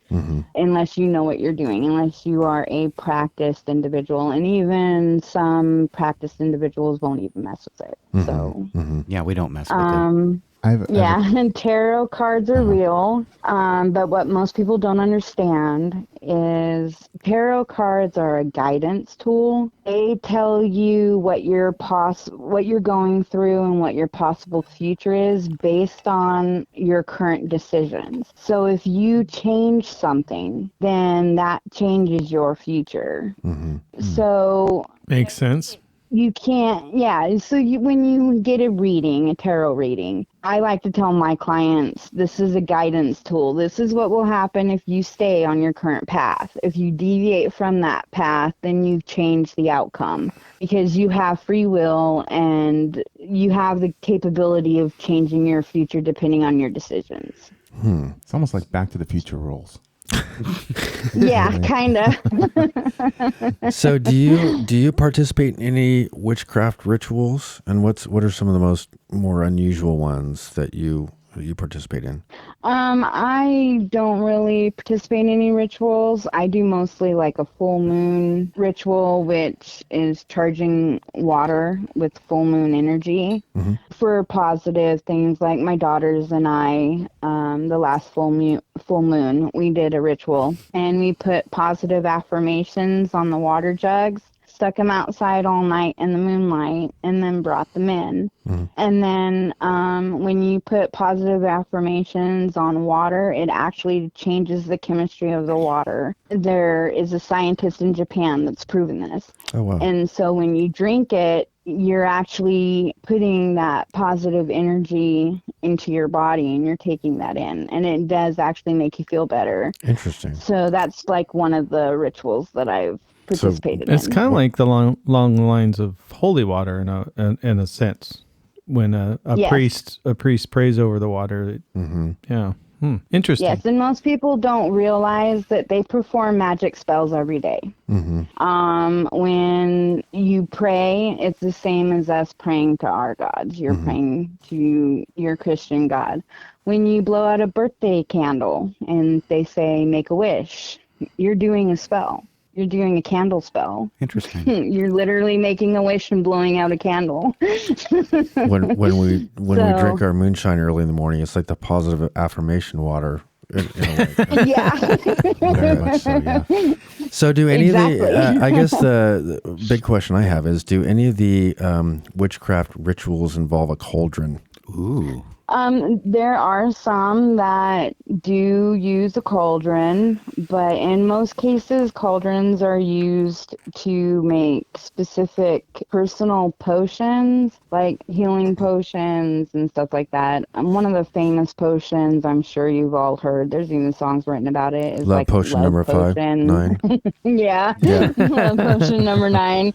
unless you know what you're doing, unless you are a practiced individual. And even some practiced individuals won't even mess with it. So yeah, we don't mess with it. And tarot cards are real, but what most people don't understand is tarot cards are a guidance tool. They tell you what you're going through and what your possible future is based on your current decisions. So if you change something, then that changes your future. So makes sense. You can't, so when you get a tarot reading, I like to tell my clients, this is a guidance tool. This is what will happen if you stay on your current path. If you deviate from that path, then you change the outcome, because you have free will and you have the capability of changing your future depending on your decisions. It's almost like Back to the Future rules. Yeah, kind of. So do you participate in any witchcraft rituals, and what are some of the more unusual ones that you participate in? I don't really participate in any rituals. I do mostly like a full moon ritual, which is charging water with full moon energy for positive things. Like my daughters and I, the last full moon, we did a ritual and we put positive affirmations on the water jugs, stuck them outside all night in the moonlight, and then brought them in. And then when you put positive affirmations on water, it actually changes the chemistry of the water. There is a scientist in Japan that's proven this. Oh, wow. And so when you drink it, you're actually putting that positive energy into your body, and you're taking that in, and it does actually make you feel better. Interesting. So that's like one of the rituals that I've participated in. It's kind of like the long lines of holy water in a sense. When a priest prays over the water. Yeah. Interesting. Yes, and most people don't realize that they perform magic spells every day. When you pray, it's the same as us praying to our gods. You're praying to your Christian God. When you blow out a birthday candle and they say, make a wish, you're doing a spell. You're doing a candle spell. Interesting. You're literally making a wish and blowing out a candle. when we drink our moonshine early in the morning, it's like the positive affirmation water. In a way. Yeah. Very much so, yeah. So do any of the, I guess the big question I have is, do any of the witchcraft rituals involve a cauldron? Ooh. There are some that do use a cauldron, but in most cases, cauldrons are used to make specific personal potions, like healing potions and stuff like that. One of the famous potions, I'm sure you've all heard, there's even songs written about it, is Love like potion love number potion. 9. Yeah. Love potion number 9.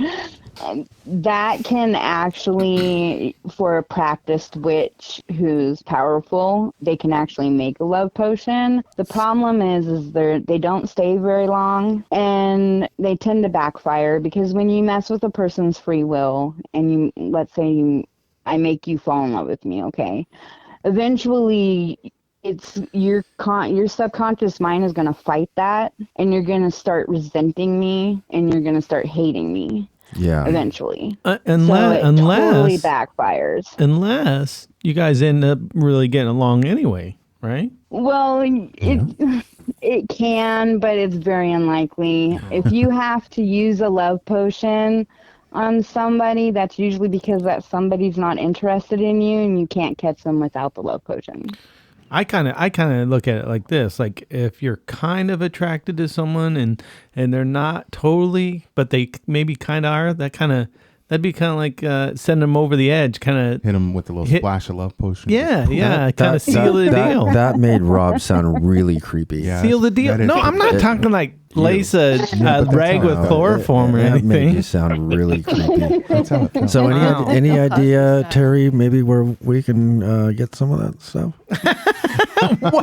That can actually, for a practiced witch who's powerful, they can actually make a love potion. The problem is they don't stay very long, and they tend to backfire, because when you mess with a person's free will, and let's say I make you fall in love with me, okay? Eventually, it's your subconscious mind is going to fight that, and you're going to start resenting me, and you're going to start hating me. Yeah. Eventually. Unless totally backfires. Unless you guys end up really getting along anyway, right? Well, it can, but it's very unlikely. If you have to use a love potion on somebody, that's usually because that somebody's not interested in you, and you can't catch them without the love potion. I kind of look at it like this: like if you're kind of attracted to someone and they're not totally, but they maybe kind of are, that'd be kind of like send them over the edge, kind of hit them with a little splash of love potion. Yeah, kind of seal the deal. That made Rob sound really creepy. Yeah, seal the deal. No, I'm not talking like lace a rag with chloroform or anything. That made you sound really creepy. That's how it feels. So any idea, Terry, maybe where we can get some of that stuff? No,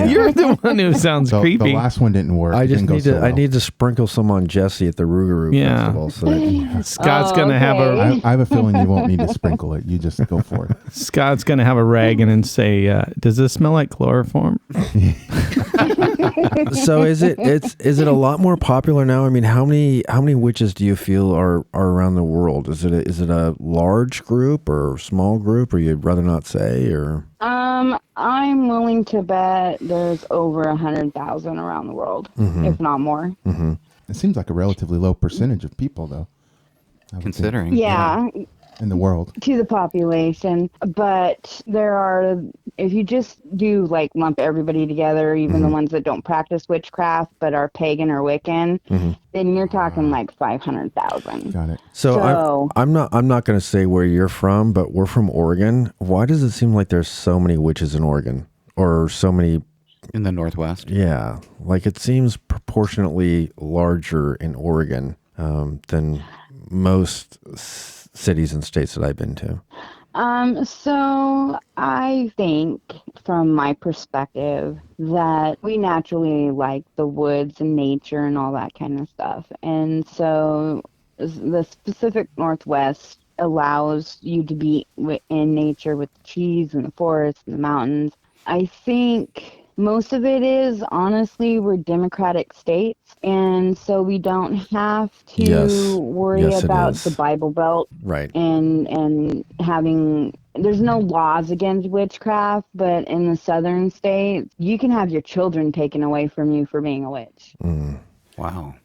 you're the one who sounds creepy. The last one didn't work. I just need to sprinkle some on Jesse at the Rougarou Festival. So Scott's gonna have I have a feeling you won't need to sprinkle it. You just go for it. Scott's gonna have a rag and say, "Does this smell like chloroform?" So is it a lot more popular now? I mean, how many witches do you feel are around the world? Is it a large group or small group, or you'd rather not say? Or I'm willing to bet there's over 100,000 around the world, if not more. Mm-hmm. It seems like a relatively low percentage of people, though. Considering. Yeah. In the world. To the population. But there are, if you just do like lump everybody together, even the ones that don't practice witchcraft but are pagan or Wiccan, then you're talking like 500,000. Got it. So I'm not going to say where you're from, but we're from Oregon. Why does it seem like there's so many witches in Oregon, or so many in the Northwest? Yeah, like it seems proportionately larger in Oregon than most cities and states that I've been to. So I think, from my perspective, that we naturally like the woods and nature and all that kind of stuff. And so the Pacific Northwest allows you to be in nature with the trees and the forests and the mountains. I think most of it is, honestly, we're democratic states, and so we don't have to worry about the Bible Belt. Right. And having, there's no laws against witchcraft, but in the southern states, you can have your children taken away from you for being a witch. Wow.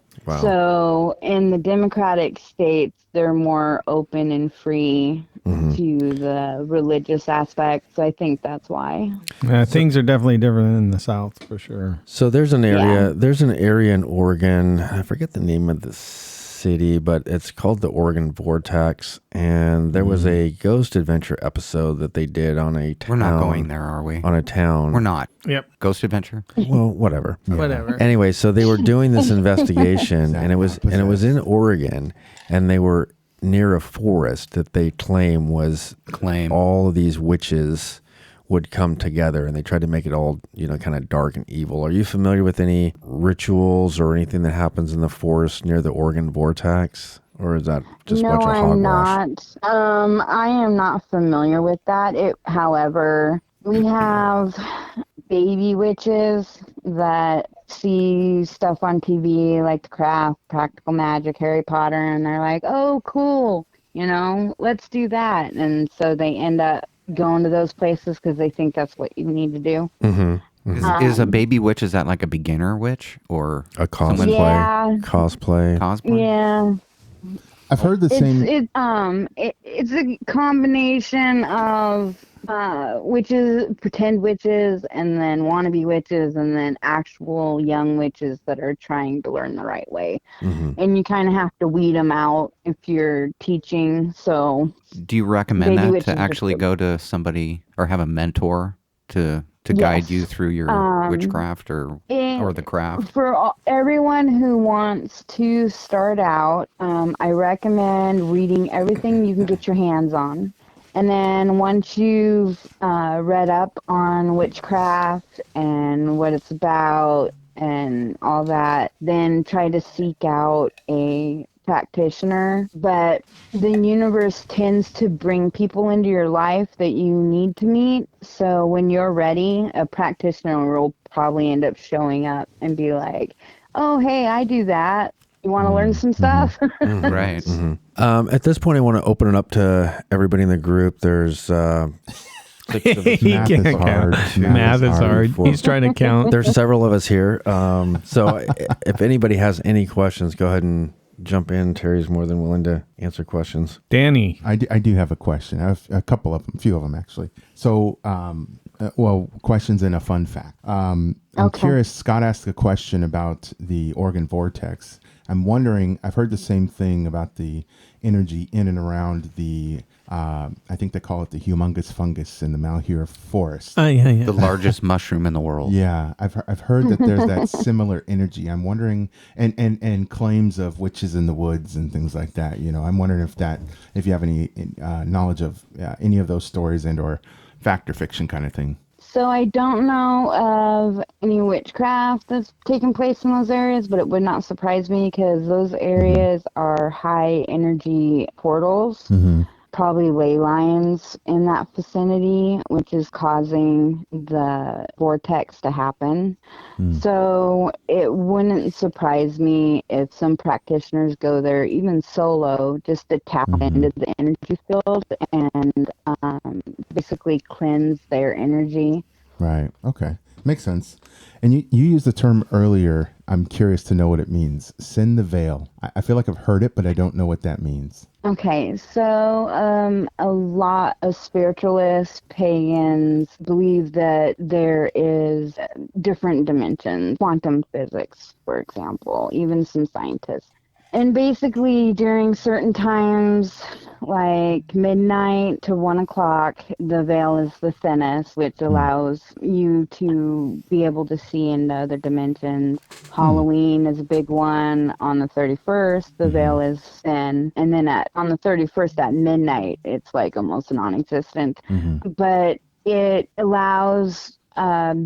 So in the democratic states, they're more open and free to the religious aspect. So I think that's why. Yeah, things are definitely different in the South for sure. So there's an area in Oregon. I forget the name of the city, but it's called the Oregon Vortex. And there was a ghost adventure episode that they did on a town. We're not going there, are we? On a town. We're not. Yep. Ghost adventure? Well, whatever. Whatever. Anyway, so they were doing this investigation, and it was in Oregon, and they were near a forest that they claim all of these witches would come together, and they tried to make it all, kind of dark and evil. Are you familiar with any rituals or anything that happens in the forest near the Oregon Vortex? Or is that just a bunch of hogwash? No, I'm not. I am not familiar with that. However, we have baby witches that see stuff on TV like The Craft, Practical Magic, Harry Potter, and they're like, oh, cool, let's do that. And so they end up going to those places because they think that's what you need to do. Is a baby witch, is that like a beginner witch or a cosplay? Yeah. Cosplay? Yeah. I've heard the same. It's a combination of witches, pretend witches, and then wannabe witches, and then actual young witches that are trying to learn the right way. Mm-hmm. And you kind of have to weed them out if you're teaching. So, do you recommend baby that witches to actually are- go to somebody or have a mentor to Yes. guide you through your witchcraft or the craft? For everyone who wants to start out, I recommend reading everything you can get your hands on. And then once you've read up on witchcraft and what it's about and all that, then try to seek out a practitioner. But the universe tends to bring people into your life that you need to meet. So when you're ready, a practitioner will probably end up showing up and be like, oh, hey, I do that. You want to learn some stuff? Right. Mm-hmm. At this point, I want to open it up to everybody in the group. There's 6 of us. He Math can't is hard. count. Math is hard. He's trying to count. There's several of us here. So if anybody has any questions, go ahead and jump in. Terry's more than willing to answer questions. Danny. I do have a question. I have a few of them actually. So, questions and a fun fact. I'm curious. Scott asked a question about the organ vortex. I'm wondering, I've heard the same thing about the energy in and around the, I think they call it the humongous fungus in the Malheur forest. Yeah. The largest mushroom in the world. Yeah, I've heard that there's that similar energy. I'm wondering, and claims of witches in the woods and things like that. You know, I'm wondering if you have any knowledge of any of those stories and or fact or fiction kind of thing. So I don't know of any witchcraft that's taken place in those areas, but it would not surprise me because those areas are high energy portals. Mm-hmm. Probably ley lines in that vicinity, which is causing the vortex to happen. So it wouldn't surprise me if some practitioners go there, even solo, just to tap into the energy field and basically cleanse their energy. Right. Okay. Makes sense. And you used the term earlier. I'm curious to know what it means. Send the veil. I feel like I've heard it, but I don't know what that means. Okay, so a lot of spiritualists, pagans, believe that there is different dimensions, quantum physics, for example, even some scientists. And basically during certain times, like midnight to 1 o'clock, the veil is the thinnest, which allows you to be able to see into other dimensions. Halloween is a big one. On the 31st, the veil is thin. And then on the 31st at midnight, it's like almost non-existent. But it allows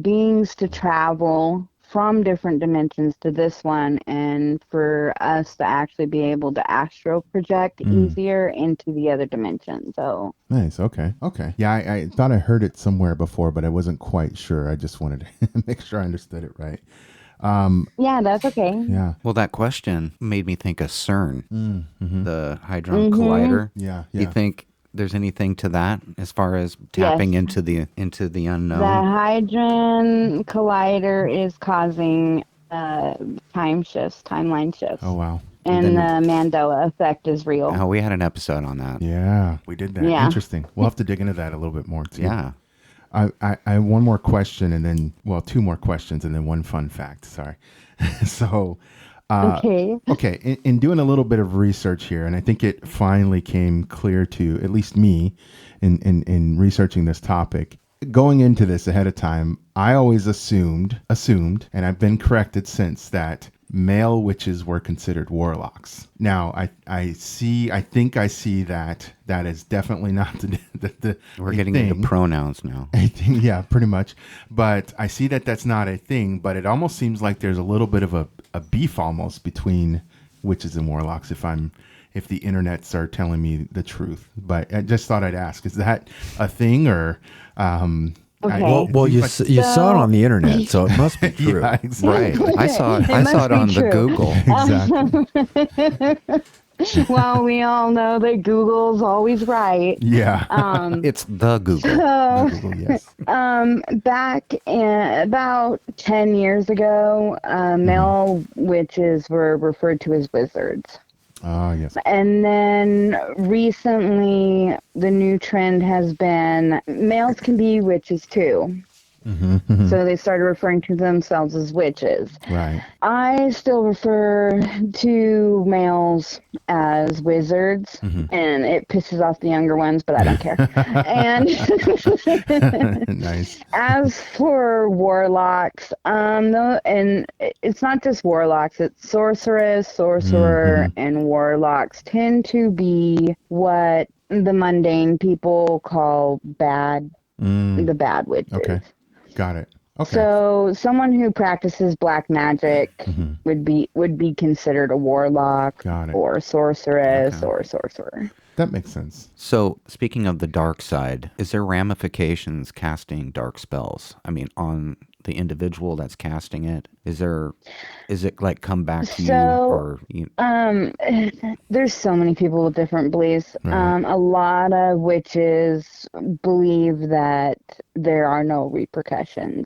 beings to travel from different dimensions to this one, and for us to actually be able to astral project easier into the other dimension. So nice. Okay. Yeah, I thought I heard it somewhere before, but I wasn't quite sure. I just wanted to make sure I understood it right. Yeah, that's okay. Yeah. Well, that question made me think of CERN, the Hadron Collider. Yeah. Do you think there's anything to that as far as tapping into the unknown? The Hadron Collider is causing timeline shifts. Oh, wow. And the Mandela effect is real. Oh, we had an episode on that. Yeah, we did that. Yeah. Interesting. We'll have to dig into that a little bit more too. Yeah. I have one more question and then, two more questions and then one fun fact. Sorry. So, Okay. In doing a little bit of research here, and I think it finally came clear to at least me in researching this topic. Going into this ahead of time, I always assumed, and I've been corrected since, that male witches were considered warlocks. Now, I think I see that is definitely not the We're getting thing. into pronouns now. I think, yeah, pretty much. But I see that that's not a thing, but it almost seems like there's a little bit of a beef almost between witches and warlocks if the internets are telling me the truth. But I just thought I'd ask, is that a thing or... Okay. Well, you saw it on the internet, so it must be true. Yeah, exactly. Right. I saw it on the Google. Exactly. Well, we all know that Google's always right. Yeah. It's the Google. So, Google, yes. back about 10 years ago, male witches were referred to as wizards. Oh, yes. And then recently, the new trend has been males can be witches too. So they started referring to themselves as witches. Right. I still refer to males as wizards, and it pisses off the younger ones, but I don't care. And Nice. as for warlocks, no, and it's not just warlocks, it's sorceress, sorcerer, and warlocks tend to be what the mundane people call bad, the bad witches. Okay. Got it. Okay. So someone who practices black magic would be considered a warlock or a sorceress or a sorcerer. That makes sense. So, speaking of the dark side, is there ramifications casting dark spells? I mean, on the individual that's casting it, is it like come back to you, or there's so many people with different beliefs. A lot of witches believe that there are no repercussions.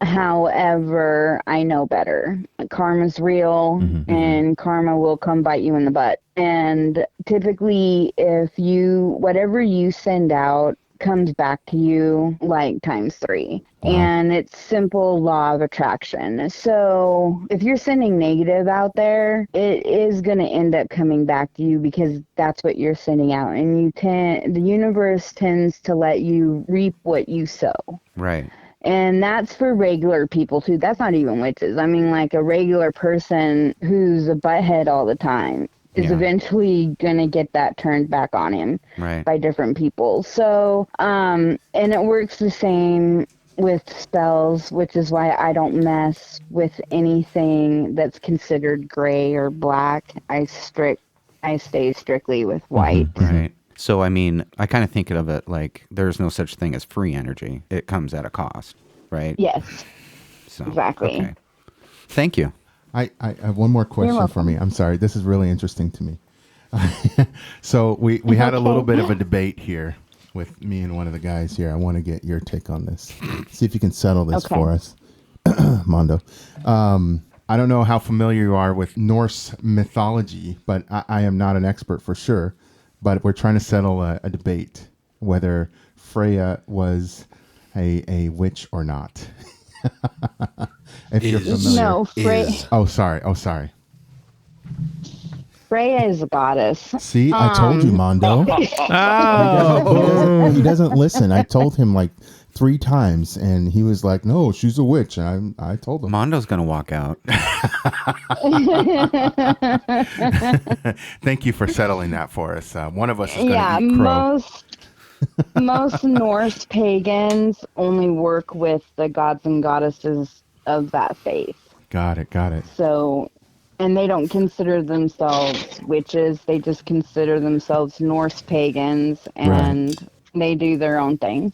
However, I know better. Karma's real, and karma will come bite you in the butt. And typically, whatever you send out comes back to you like times 3. And it's simple law of attraction. So if you're sending negative out there, it is going to end up coming back to you because that's what you're sending out. And the universe tends to let you reap what you sow. right? And that's for regular people too. That's not even witches. I mean, like a regular person who's a butthead all the time is eventually going to get that turned back on him by different people. So, and it works the same with spells, which is why I don't mess with anything that's considered gray or black. I stay strictly with white. Right. So, I mean, I kind of think of it like there's no such thing as free energy. It comes at a cost, right? Yes. So, exactly. Okay. Thank you. I have one more question for me. I'm sorry. This is really interesting to me. So we had a little bit of a debate here with me and one of the guys here. I want to get your take on this. See if you can settle this for us, Mondo. I don't know how familiar you are with Norse mythology, but I am not an expert for sure. But we're trying to settle a debate whether Freya was a witch or not. If you're familiar. No, Freya. Oh, sorry. Freya is a goddess. See, I told you, Mondo. He doesn't listen. I told him like 3 times, and he was like, "No, she's a witch." And I told him. Mondo's gonna walk out. Thank you for settling that for us. One of us is going to eat crow. Most Norse pagans only work with the gods and goddesses of that faith. Got it. So, and they don't consider themselves witches. They just consider themselves Norse pagans, and they do their own thing.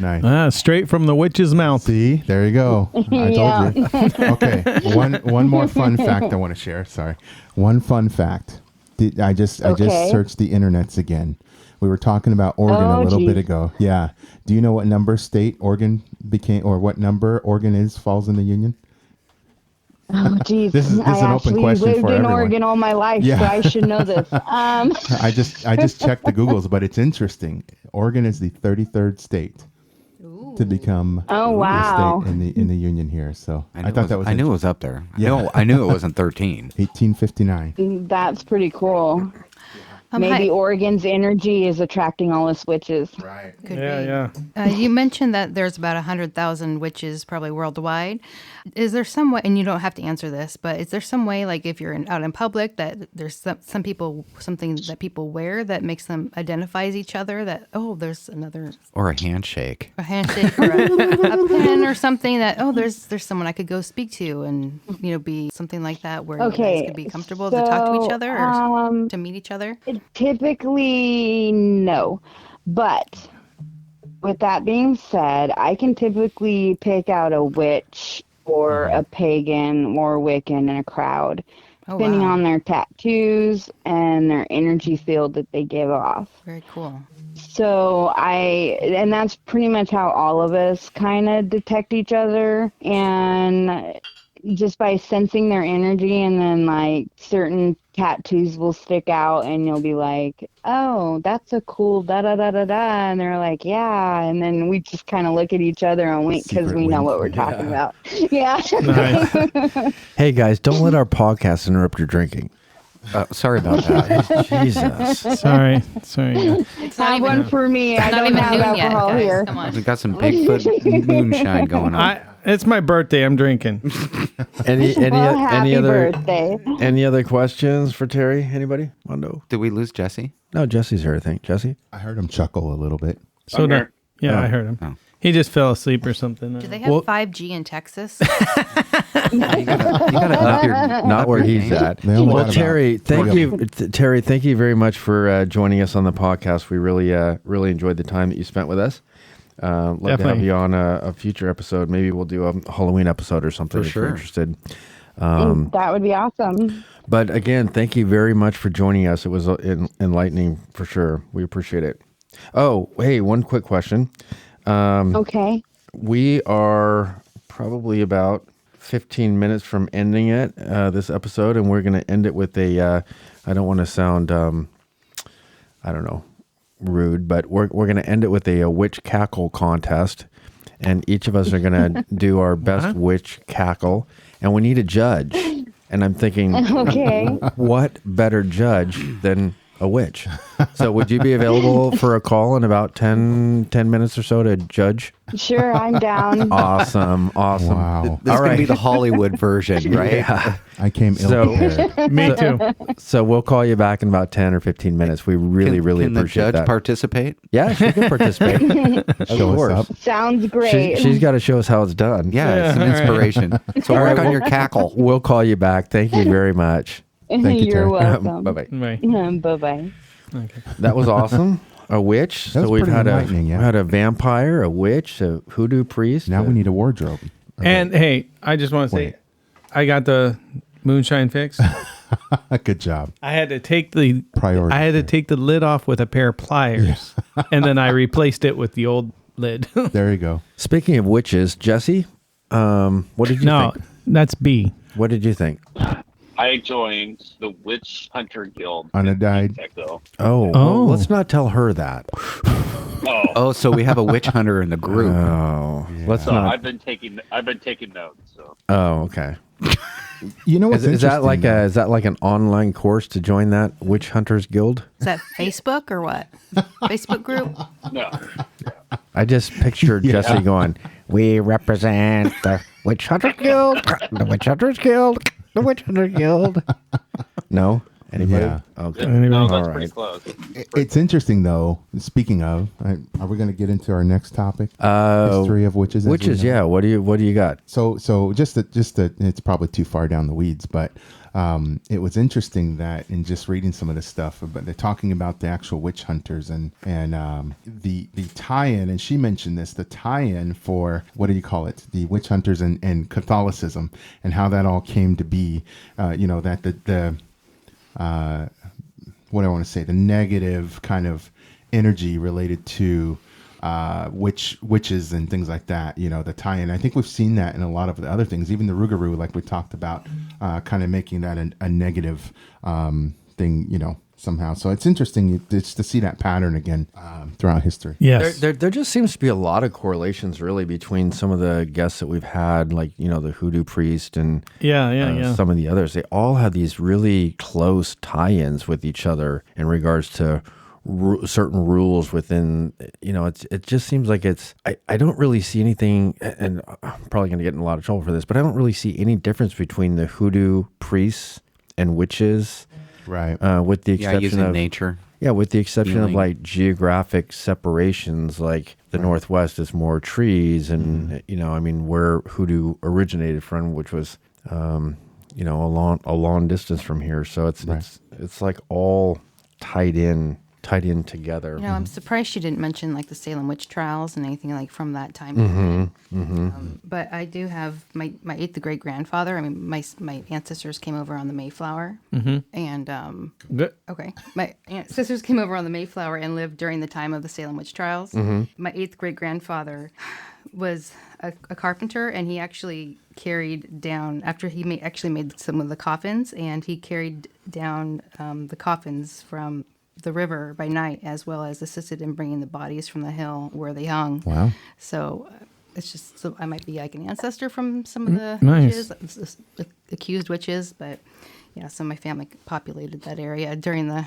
Nice. Straight from the witch's mouth. See, there you go. I told you. Okay, one more fun fact I want to share. Sorry, one fun fact. I just searched the internets again. We were talking about Oregon a little bit ago. Yeah. Do you know what number state Oregon became, or what number Oregon falls in the Union? Oh, geez. This is an open question for everyone. I lived in Oregon all my life, so I should know this. I just checked the Googles, but it's interesting. Oregon is the 33rd state to become a state in the Union here. So I thought that was. I knew it was up there. Yeah. I knew it wasn't 13. 1859. That's pretty cool. Maybe Oregon's energy is attracting all us witches. Right. Could be. You mentioned that there's about 100,000 witches probably worldwide. Is there some way, and you don't have to answer this, but is there some way, like if you're out in public, that there's some people, something that people wear that makes them identify as each other, that, there's another. Or a handshake. A handshake or a pen or something that, there's someone I could go speak to and, be something like that where you guys could be comfortable to talk to each other or to meet each other? Typically, no. But with that being said, I can typically pick out a witch or a pagan or Wiccan in a crowd, depending on their tattoos and their energy field that they give off. Very cool. So and that's pretty much how all of us kind of detect each other. And just by sensing their energy, and then like certain tattoos will stick out and you'll be like, oh, that's a cool da da da da da, and they're like, yeah, and then we just kind of look at each other and wink because Secret we know wink. what we're talking about. Yeah. Nice. Hey guys, don't let our podcast interrupt your drinking. Sorry about that. Jesus. Sorry. It's not Have even one for me. it's I not don't even have noon yet, alcohol guys. here. Come on. We got some Bigfoot moonshine going on. It's my birthday. I'm drinking. Well, happy birthday. Any other questions for Terry? Anybody? Mondo? Did we lose Jesse? No, Jesse's here, I think. Jesse? I heard him chuckle a little bit. So I'm here. yeah, I heard him. Oh. He just fell asleep or something. Do they have 5G in Texas? You gotta up your Not where he's at. They only Well, got Terry, about thank 40 you, Terry. Thank you very much for joining us on the podcast. We really enjoyed the time that you spent with us. Love to have Definitely. you on a future episode. Maybe we'll do a Halloween episode or something For if you're sure. interested. That would be awesome. But again, thank you very much for joining us. It was enlightening for sure. We appreciate it. Oh, hey, one quick question. Okay. We are probably about 15 minutes from ending it, this episode, and we're going to end it with a, I don't want to sound, I don't know, rude, but we're going to end it with a witch cackle contest, and each of us are going to do our best witch cackle, and we need a judge. And I'm thinking, Okay. what better judge than a witch? So would you be available for a call in about 10 minutes or so to judge? Sure, I'm down. Awesome. Wow. This is going to be the Hollywood version, right? Yeah. I came So- ill-prepared. Me too. So we'll call you back in about 10 or 15 minutes. We really Can the appreciate judge that. participate? Yeah, she can participate. Show us up. Sounds great. She's got to show us how it's done. Yeah, it's an all right. inspiration. So work on your cackle. We'll call you back. Thank you very much. Thank you, You're Terry. welcome. Bye-bye. Right. Bye-bye. That was awesome. A witch. That was So we've pretty had enlightening, yeah. we had a vampire, a witch, a hoodoo priest. Now we need a wardrobe. And hey, I just want to say, Wait. I got the moonshine fix. Good job. I had to take the Priority. I had to take the lid off with a pair of pliers, and then I replaced it with the old lid. There you go. Speaking of witches, Jesse, what did you No, think? that's B. What did you think? I joined the Witch Hunter Guild. Unadied. Techno. Oh, well, let's not tell her that. Oh, Oh, so we have a witch hunter in the group. Oh, let's so not. I've been taking notes. So Oh, okay. You know what's Is that like interesting, is that like an online course to join that Witch Hunters Guild? Is that Facebook or what? Facebook group? no, I just pictured Jesse going, "We represent the Witch Hunters Guild, the Witch Hunters Guild, the Witch Hunters Guild." No, anybody? Yeah. Okay. no, that's All pretty right. close. It's interesting though. Speaking of, are we going to get into our next topic? History of witches. as we Witches, know? yeah. What do you got? So just that it's probably too far down the weeds, but it was interesting that in just reading some of this stuff, but they're talking about the actual witch hunters and the tie-in, and she mentioned this, the tie-in for what do you call it, the witch hunters and Catholicism, and how that all came to be. That the what do I want to say, the negative kind of energy related to witches and things like that, the tie-in. I think we've seen that in a lot of the other things, even the Rougarou, like we talked about, kind of making that a negative thing, somehow. So it's interesting just to see that pattern again throughout history. Yes. There just seems to be a lot of correlations, really, between some of the guests that we've had, like the hoodoo priest and Yeah. some of the others. They all have these really close tie-ins with each other in regards to certain rules within. It just seems like I don't really see anything, and I'm probably going to get in a lot of trouble for this, but I don't really see any difference between the hoodoo priests and witches. Right. With the exception using of nature. Yeah, with the exception of Healing. like geographic separations, like the Northwest is more trees, and where hoodoo originated from, which was a long distance from here. So it's like all tied in together. I'm surprised she didn't mention like the Salem witch trials and anything like from that time. But I do have my eighth great grandfather. I mean, my ancestors came over on the Mayflower, and Good. okay, my ancestors came over on the Mayflower and lived during the time of the Salem witch trials. My eighth great grandfather was a carpenter, and he actually carried down, after he actually made some of the coffins, and he carried down the coffins from the river by night, as well as assisted in bringing the bodies from the hill where they hung. Wow. So it's just, so I might be like an ancestor from some of the Nice. witches, accused witches, but yeah, so my family populated that area during the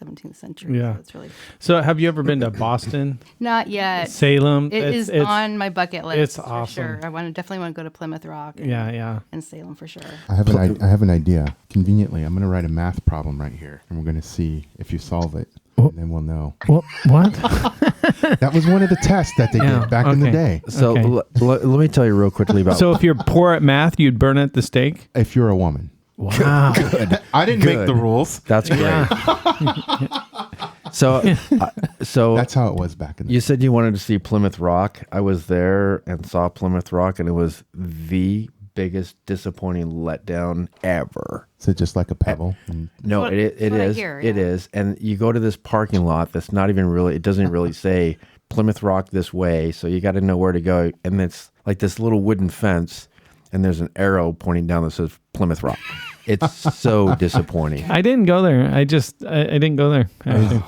17th century. Yeah. So it's really So have you ever been to Boston? not yet. Salem? It is on my bucket list. it's for awesome. sure. I definitely want to go to Plymouth Rock. And, Yeah. and Salem for sure. I have an idea. Conveniently, I'm going to write a math problem right here, and we're going to see if you solve it, and then we'll know. Well, what? That was one of the tests that they did back in the day. So Okay. let me tell you real quickly about. So if you're poor at math, you'd burn at the stake? If you're a woman. Wow. I didn't make the rules. That's great. So That's how it was back in the you said you wanted to see Plymouth Rock. I was there and saw Plymouth Rock, and it was the biggest disappointing letdown ever. So just like a pebble. And No, what- it that's what I is. hear, It yeah. is. And you go to this parking lot that's not even really, it doesn't really say Plymouth Rock this way. So you got to know where to go. And it's like this little wooden fence, and there's an arrow pointing down that says Plymouth Rock. It's so disappointing. I didn't go there. I didn't go there.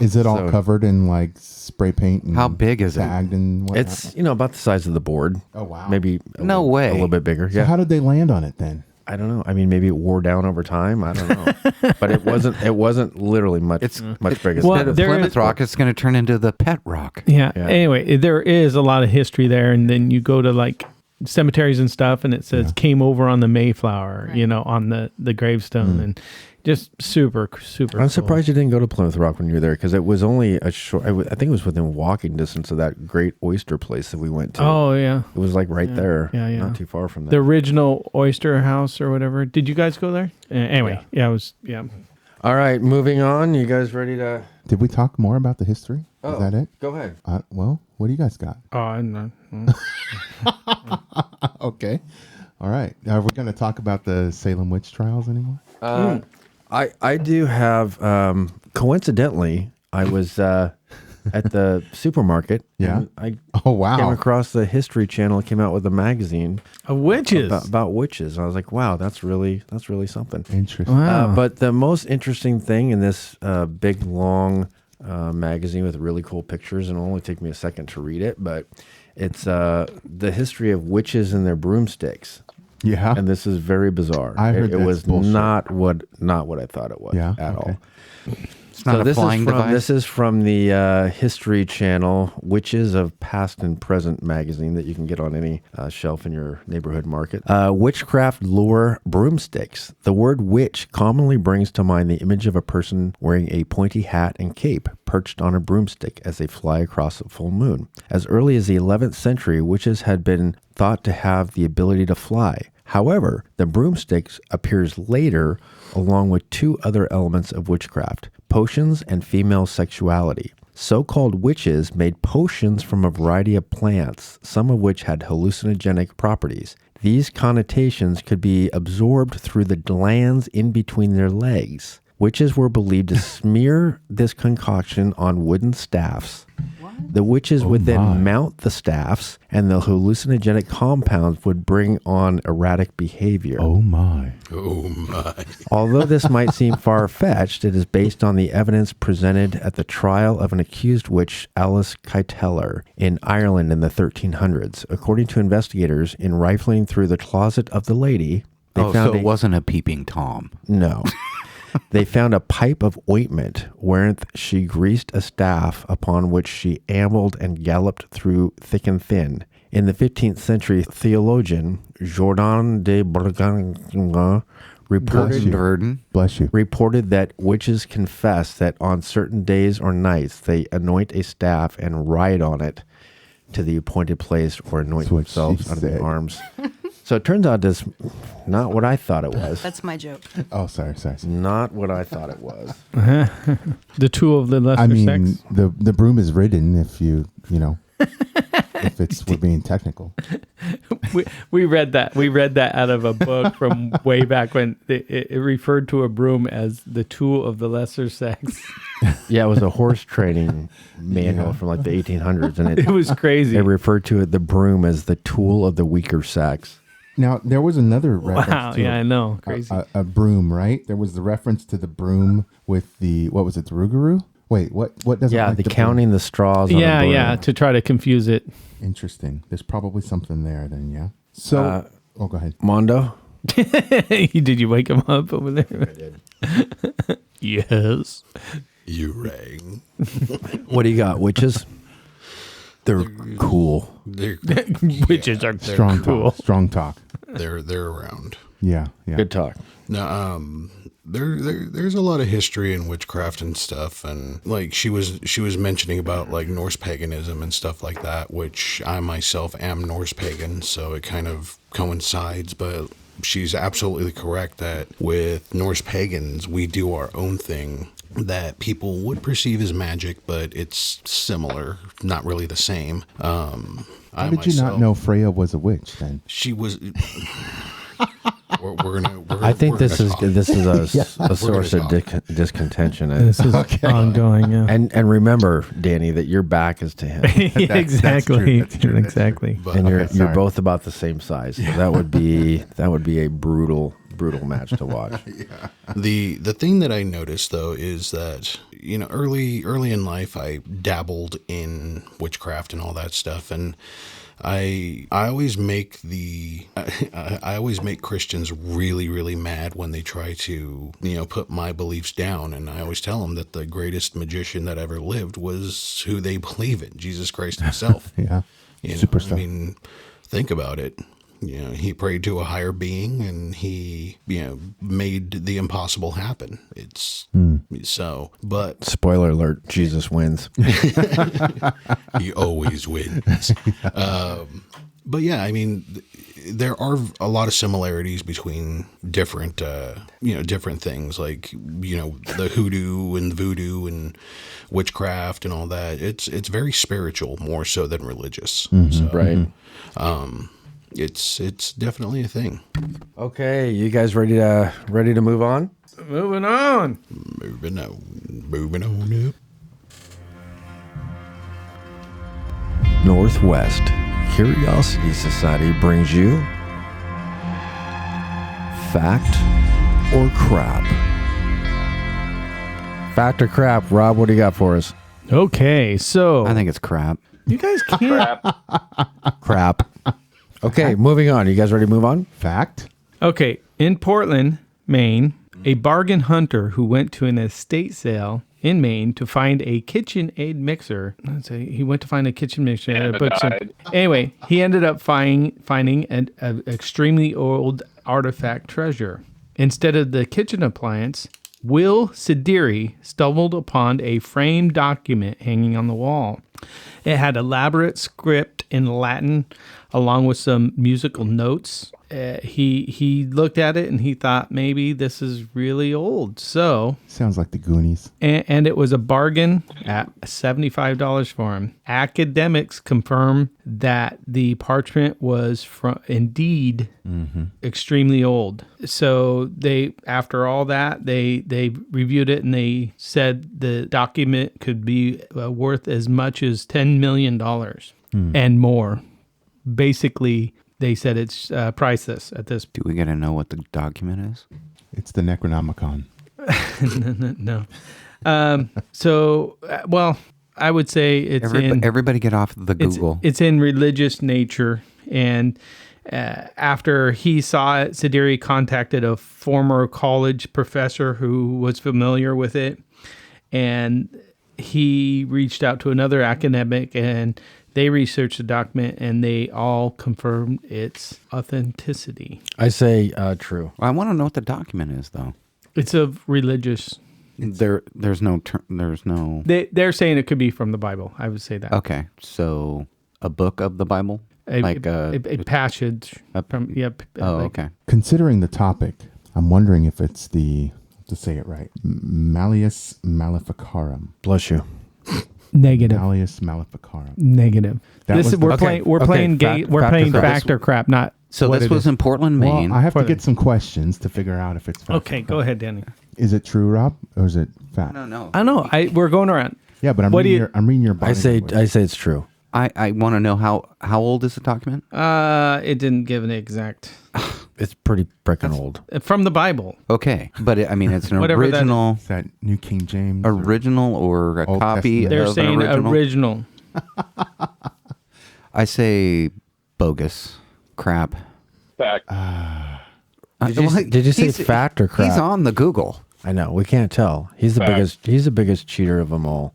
is it all So- covered in like spray paint? And How big is it? tagged and whatnot? It's, about the size of the board. Oh, wow. Maybe No way. a little bit bigger. So Yeah. how did they land on it then? I don't know. I mean, maybe it wore down over time. I don't know. But it wasn't literally much bigger. Well, Instead of there Plymouth is- Rock, it's going to turn into the Pet Rock. Yeah. Yeah. Anyway, there is a lot of history there, and then you go to like cemeteries and stuff, and it says came over on the Mayflower, on the gravestone, and just super I'm cool. surprised you didn't go to Plymouth Rock when you were there, because it was only a short. I think it was within walking distance of that great oyster place that we went to. Oh yeah, It was like right there. Yeah. Not too far from the there. original oyster house or whatever. Did you guys go there? Anyway, it was All right, moving on. You guys ready to? Did we talk more about the history? Is that it? Go ahead. Well, what do you guys got? Oh, I'm not. Okay. All right. Are we going to talk about the Salem witch trials anymore? I do have. Coincidentally, I was at the supermarket. Yeah. And I Oh, wow. came across the History Channel. Came out with a magazine Witches. about witches. I was like, wow, that's really something. Interesting. Wow. But the most interesting thing in this big, long magazine with really cool pictures, and it'll only take me a second to read it, but it's the history of witches and their broomsticks. Yeah. And this is very bizarre. I heard it that's was bullshit. not what I thought it was Yeah, at okay. all. It's not a flying device. This is from the History Channel, Witches of Past and Present magazine that you can get on any shelf in your neighborhood market. Witchcraft lure broomsticks. The word witch commonly brings to mind the image of a person wearing a pointy hat and cape perched on a broomstick as they fly across a full moon. As early as the 11th century, witches had been thought to have the ability to fly. However, the broomsticks appears later along with two other elements of witchcraft, potions and female sexuality. So-called witches made potions from a variety of plants, some of which had hallucinogenic properties. These connotations could be absorbed through the glands in between their legs. Witches were believed to smear this concoction on wooden staffs. The witches would then mount the staffs, and the hallucinogenic compounds would bring on erratic behavior. Oh, my. Although this might seem far-fetched, it is based on the evidence presented at the trial of an accused witch, Alice Kyteler, in Ireland in the 1300s. According to investigators, in rifling through the closet of the lady, they found so it wasn't a peeping Tom. No. They found a pipe of ointment wherein she greased a staff upon which she ambled and galloped through thick and thin. In the 15th century, theologian Jordan de Bourgogne Bless you. reported that witches confess that on certain days or nights they anoint a staff and ride on it to the appointed place or anoint That's what themselves she under the said. arms. So it turns out this not what I thought it was. That's my joke. Oh, sorry. Not what I thought it was. The tool of the lesser I mean, sex. the broom is ridden if you know. if we're being technical. We read that. We read that out of a book from way back when it referred to a broom as the tool of the lesser sex. Yeah, it was a horse training manual from like the 1800s, and It was crazy. They referred to the broom as the tool of the weaker sex. Now, there was another reference Wow, to yeah, I know. Crazy. a broom, right? There was the reference to the broom with the, what was it, the rougarou? Wait, what doesn't Yeah, like the the counting the straws on a broom. Yeah, to try to confuse it. Interesting. There's probably something there then, yeah? So, go ahead. Mondo? Did you wake him up over there? I did. Yes. You rang. What do you got? Witches? They're cool. Witches are Strong cool. talk. Strong talk. They're around. Yeah. Good talk. Now, there's a lot of history in witchcraft and stuff, and like she was mentioning about like Norse paganism and stuff like that, which I myself am Norse pagan, so it kind of coincides. But she's absolutely correct that with Norse pagans, we do our own thing that people would perceive as magic, but it's similar, not really the same. How did you not know Freya was a witch then? She was. We're gonna I think this is a source of discontention. This is ongoing. Yeah. And remember, Danny, that your back is to him, Exactly. That's true. Exactly. But, and you're sorry. both about the same size. So that would be a brutal match to watch. The thing that I noticed though is that early in life I dabbled in witchcraft and all that stuff, and I always make I always make Christians really, really mad when they try to put my beliefs down, and I always tell them that the greatest magician that ever lived was who they believe in, Jesus Christ himself. Yeah. Superstar. I mean, think about it. He prayed to a higher being, and he, made the impossible happen. It's so, but Spoiler alert: Jesus wins. he always wins. But yeah, I mean, there are a lot of similarities between different, different things like, the hoodoo and the voodoo and witchcraft and all that. It's very spiritual, more so than religious. So, Right. It's definitely a thing. Okay, you guys ready to move on? Moving on. Moving on up. Northwest Curiosity Society brings you Fact or Crap. Fact or crap, Rob, what do you got for us? Okay, so I think it's crap. you guys can't. Crap. Okay, moving on. You guys ready to move on? Fact? Okay, in Portland, Maine, a bargain hunter who went to an estate sale in Maine to find a KitchenAid mixer. Let's say he went to find a kitchen mixer. And died. Anyway, he ended up finding an extremely old artifact treasure. Instead of the kitchen appliance, Will Sidiri stumbled upon a framed document hanging on the wall. It had elaborate script in Latin along with some musical notes. He looked at it and he thought maybe this is really old. So, Sounds like the Goonies. and it was a bargain at $75 for him. Academics confirm that the parchment was indeed extremely old. So after all that, they reviewed it and they said the document could be worth as much as $10 million and more. Basically, they said it's priceless at this Do we got to know what the document is? It's the Necronomicon. No. Well, I would say it's Everybody get off the Google. It's in religious nature. And after he saw it, Sidiri contacted a former college professor who was familiar with it. And he reached out to another academic and they researched the document and they all confirmed its authenticity. I say true. I want to know what the document is, though. It's of religious. There's no. They're saying it could be from the Bible. I would say that. Okay, so a book of the Bible, A passage from. Yep. Okay. Considering the topic, I'm wondering if it's to say it right, Malleus Maleficarum. Bless you. Negative. Malleus Maleficarum. Negative. That This was is the- we're Okay, playing. We're okay, playing fact- gay. We're fact or playing crap. fact or crap. Not. So what this it was is. in Portland, Maine. Well, I have to For get the- some questions to figure out if it's fact. Okay, go ahead, Danny. Is it true, Rob, or is it fact? no. I know. We're going around. Yeah, but I'm What do reading you- I'm reading your I body say language. it's true. I want to know how old is the document? It didn't give an exact It's pretty freaking old. from the Bible. Okay, but it's an Whatever that original, Is that New King James? or- original or a Old copy Testament. They're of saying an original. I say bogus, crap. Fact. Did you say fact or crap? He's on the Google. I know. We can't tell. He's the Fact. biggest. He's the biggest cheater of them all.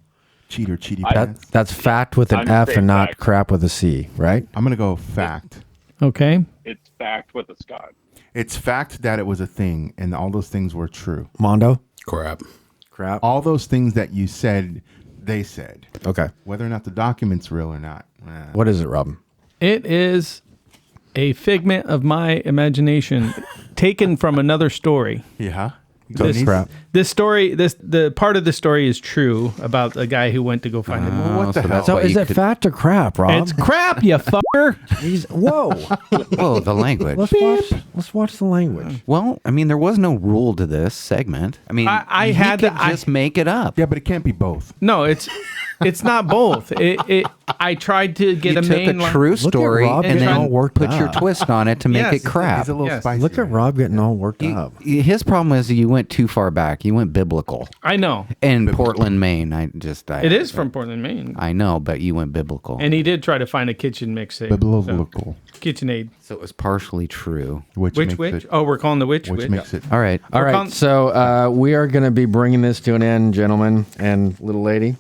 Cheaty I- pants. That's fact with an I'm F saying and not fact. crap with a C, right? I'm gonna go fact. Okay. It's fact with a Scott. It's fact that it was a thing, and all those things were true. Mondo. Crap. Crap. All those things that you said, they said. Okay. Whether or not the document's real or not. What is it, Robin? It is a figment of my imagination, taken from another story. Yeah. This crap. This story, the part of the story is true about a guy who went to go find it. What the hell? So what is you it could- fact or crap, Rob? It's crap, you fucker. Whoa. Whoa, the language. Let's watch the language. Well, there was no rule to this segment. I he had could to- I- just make it up. Yeah, but it can't be both. No, it's not both. I tried to get You a took main a line. true Look at story Rob and getting all then worked put your up. twist on it to make Yes, it crap. He's a little Yes. spicy. Look at Rob getting all worked up. His problem is you went too far back. You went biblical. I know. In Portland, Maine. It is from Portland, Maine. I know, but you went biblical. And he did try to find a kitchen mixtape. Biblical. So, KitchenAid. So it was partially true. Which Which makes witch? it, Oh, we're calling the witch. which witch. makes it. All right. All right, calling- so we are going to be bringing this to an end, gentlemen and little lady,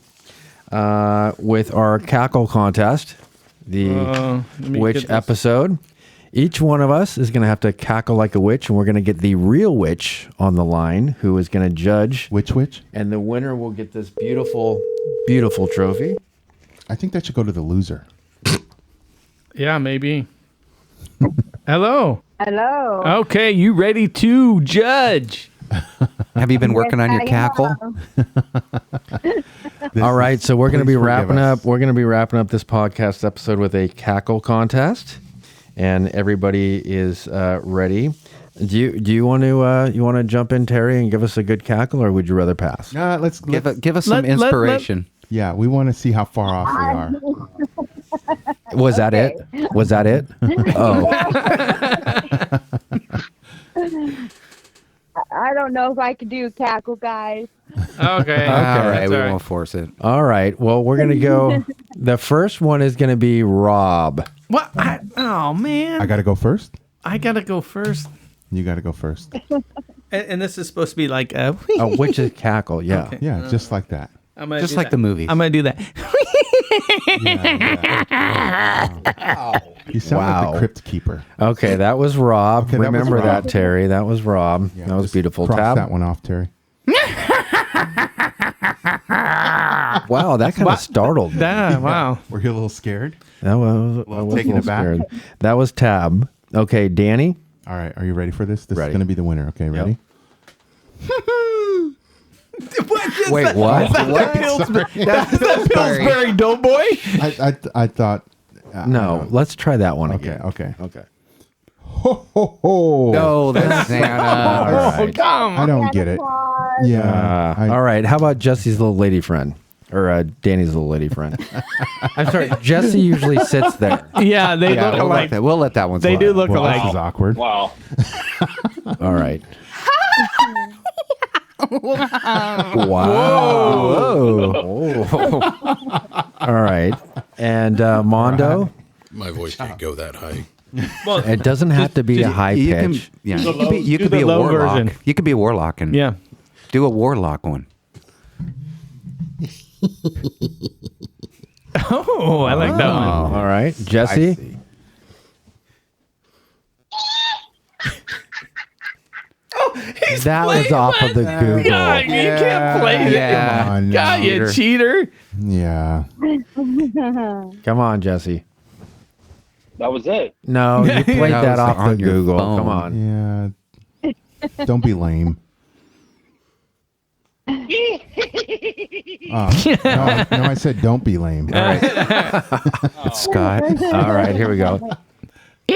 with our cackle contest, the Let me witch get this. episode. Each one of us is going to have to cackle like a witch, and we're going to get the real witch on the line who is going to judge, Which witch? and the winner will get this beautiful, beautiful trophy. I think that should go to the loser. Yeah, maybe. Hello. Hello. Okay, you ready to judge? Have you been working on your cackle? All right, so we're going to be please forgive wrapping us. up. We're going to be wrapping up this podcast episode with a cackle contest, and everybody is ready. Do you want to jump in, Terry, and give us a good cackle, or would you rather pass? Let's Give us some Let- inspiration. yeah, we want to see how far off we are. Was that it? Was that it? Oh, I don't know if I can do cackle, guys. Okay. All right, that's we all right. won't force it. all right. Well, we're gonna go. The first one is gonna be Rob. What? Oh man, I got to go first? I gotta go first. You got to go first. And this is supposed to be like a. A witch's cackle. Yeah. Okay. Yeah, just like that. I'm gonna Just do like that. the movies. I'm gonna do that. You sound like Wow. the Crypt Keeper. Okay, that was Rob. Okay, that was Remember Rob. that, Terry. That was Rob. Yeah, that was just beautiful. Cross Tab. that one off, Terry. Wow, that kind of startled me. Wow. Were you a little scared? That was, I was taken a little aback. scared. That was Tab. Okay, Danny. All right, are you ready for this? This Ready. is going to be the winner. Okay, ready? Wait, what? Pillsbury Doughboy. I thought. No, let's try that one Okay, again. okay. Okay. Ho, ho, ho. No, that's Santa. All right. I don't get it. Yeah. All right. How about Jesse's little lady friend? Or Danny's little lady friend? I'm sorry. Jesse usually sits there. Yeah, they Yeah, look alike. we'll let that one They slide. do look Well, alike. this is awkward. Wow. All right. Wow. Whoa. All right. And Mondo, My voice can't go that high. Well, it doesn't have to be a high You pitch. can, yeah, Do the you could low- be, you do could the be a low warlock. version. You could be a warlock and yeah. do a warlock one. Oh, I like that one. All right. Jesse. That was off of the Google. God, you can't play it. Yeah. Come on, God, now. you cheater. Yeah. Come on, Jesse. That was it. No, you played That that was off the on your Google. phone. Come on. Yeah. Don't be lame. No, I said don't be lame. All right. It's Scott. All right, here we go. Oh,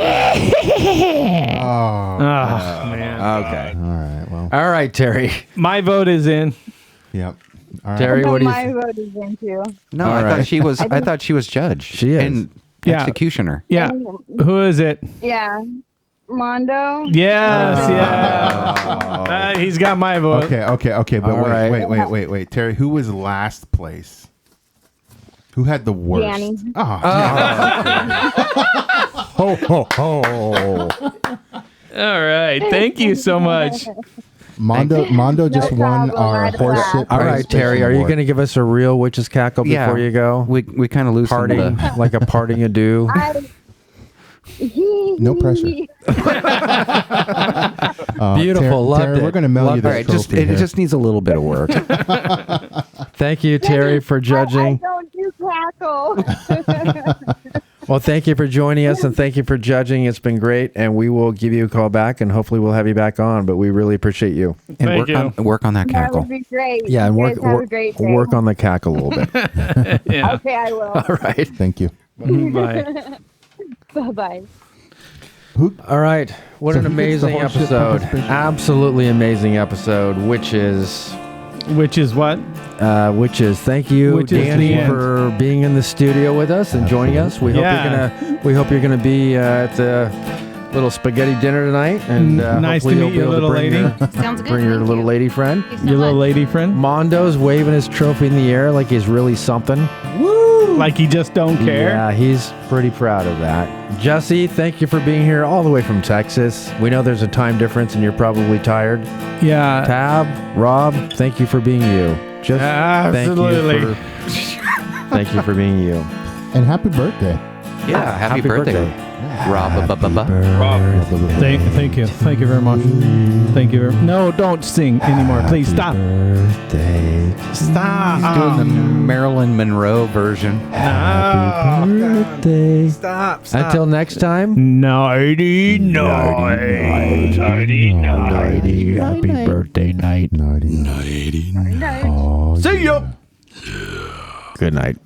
Man. Okay. all right. Well, All right, Terry. My vote is in. yep. All right. Terry, what do you my think? vote is in too. No, All I right. thought she was. I thought she was judge. She is. And Yeah. executioner. Yeah. Who is it? Yeah. Mondo. Yes. Yeah. He's got my vote. Okay. But All right. wait. Terry, who was last place? Who had the worst? Danny. Oh, Ho, ho, ho. All right. Thank you so much. Mondo just won problem, our I'd horseshit. laugh. All right, Terry, are you going to give us a real witch's cackle Yeah. before you go? We kind of loosened Parting, the. like a parting adieu. No pressure. Beautiful, loved Terry, it. we're going to mail you Loved this All right, trophy it here. just needs a little bit of work. Thank you, Terry, for I judging. don't do cackle. Well, thank you for joining us, and thank you for judging. It's been great, and we will give you a call back, and hopefully we'll have you back on, but we really appreciate you. And Thank work on that That cackle. would be great. Yeah, and You work guys have a great day. work on the cackle a little bit. Yeah. Okay, I will. All right. Thank you. Bye. Bye-bye. All right. What So an who gets the amazing horseshit episode. participation? Absolutely amazing episode, which is Which is what? thank you, Which is Danny, the end. for being in the studio with us and joining us. We Yeah. hope you're gonna be at the little spaghetti dinner tonight, and Nice to hopefully you'll meet be you, able little to bring lady. your, Sounds good. bring your thank little you. lady friend. Thank you so Your little much. lady friend? Mondo's waving his trophy in the air like he's really something. Like you just don't care? Yeah, he's pretty proud of that. Jesse, thank you for being here all the way from Texas. We know there's a time difference and you're probably tired. Yeah. Tab, Rob, thank you for being you. Just Absolutely. Thank you for being you. And happy birthday. Yeah, happy birthday, Rob. Thank you. Thank you very much. Thank you. No, don't sing anymore. Please stop. Birthday. Stop. Doing the Marilyn Monroe version. Birthday. Stop. Until next time. Nighty night. Happy birthday night. Nighty. Nighty. Oh, See ya. Good night.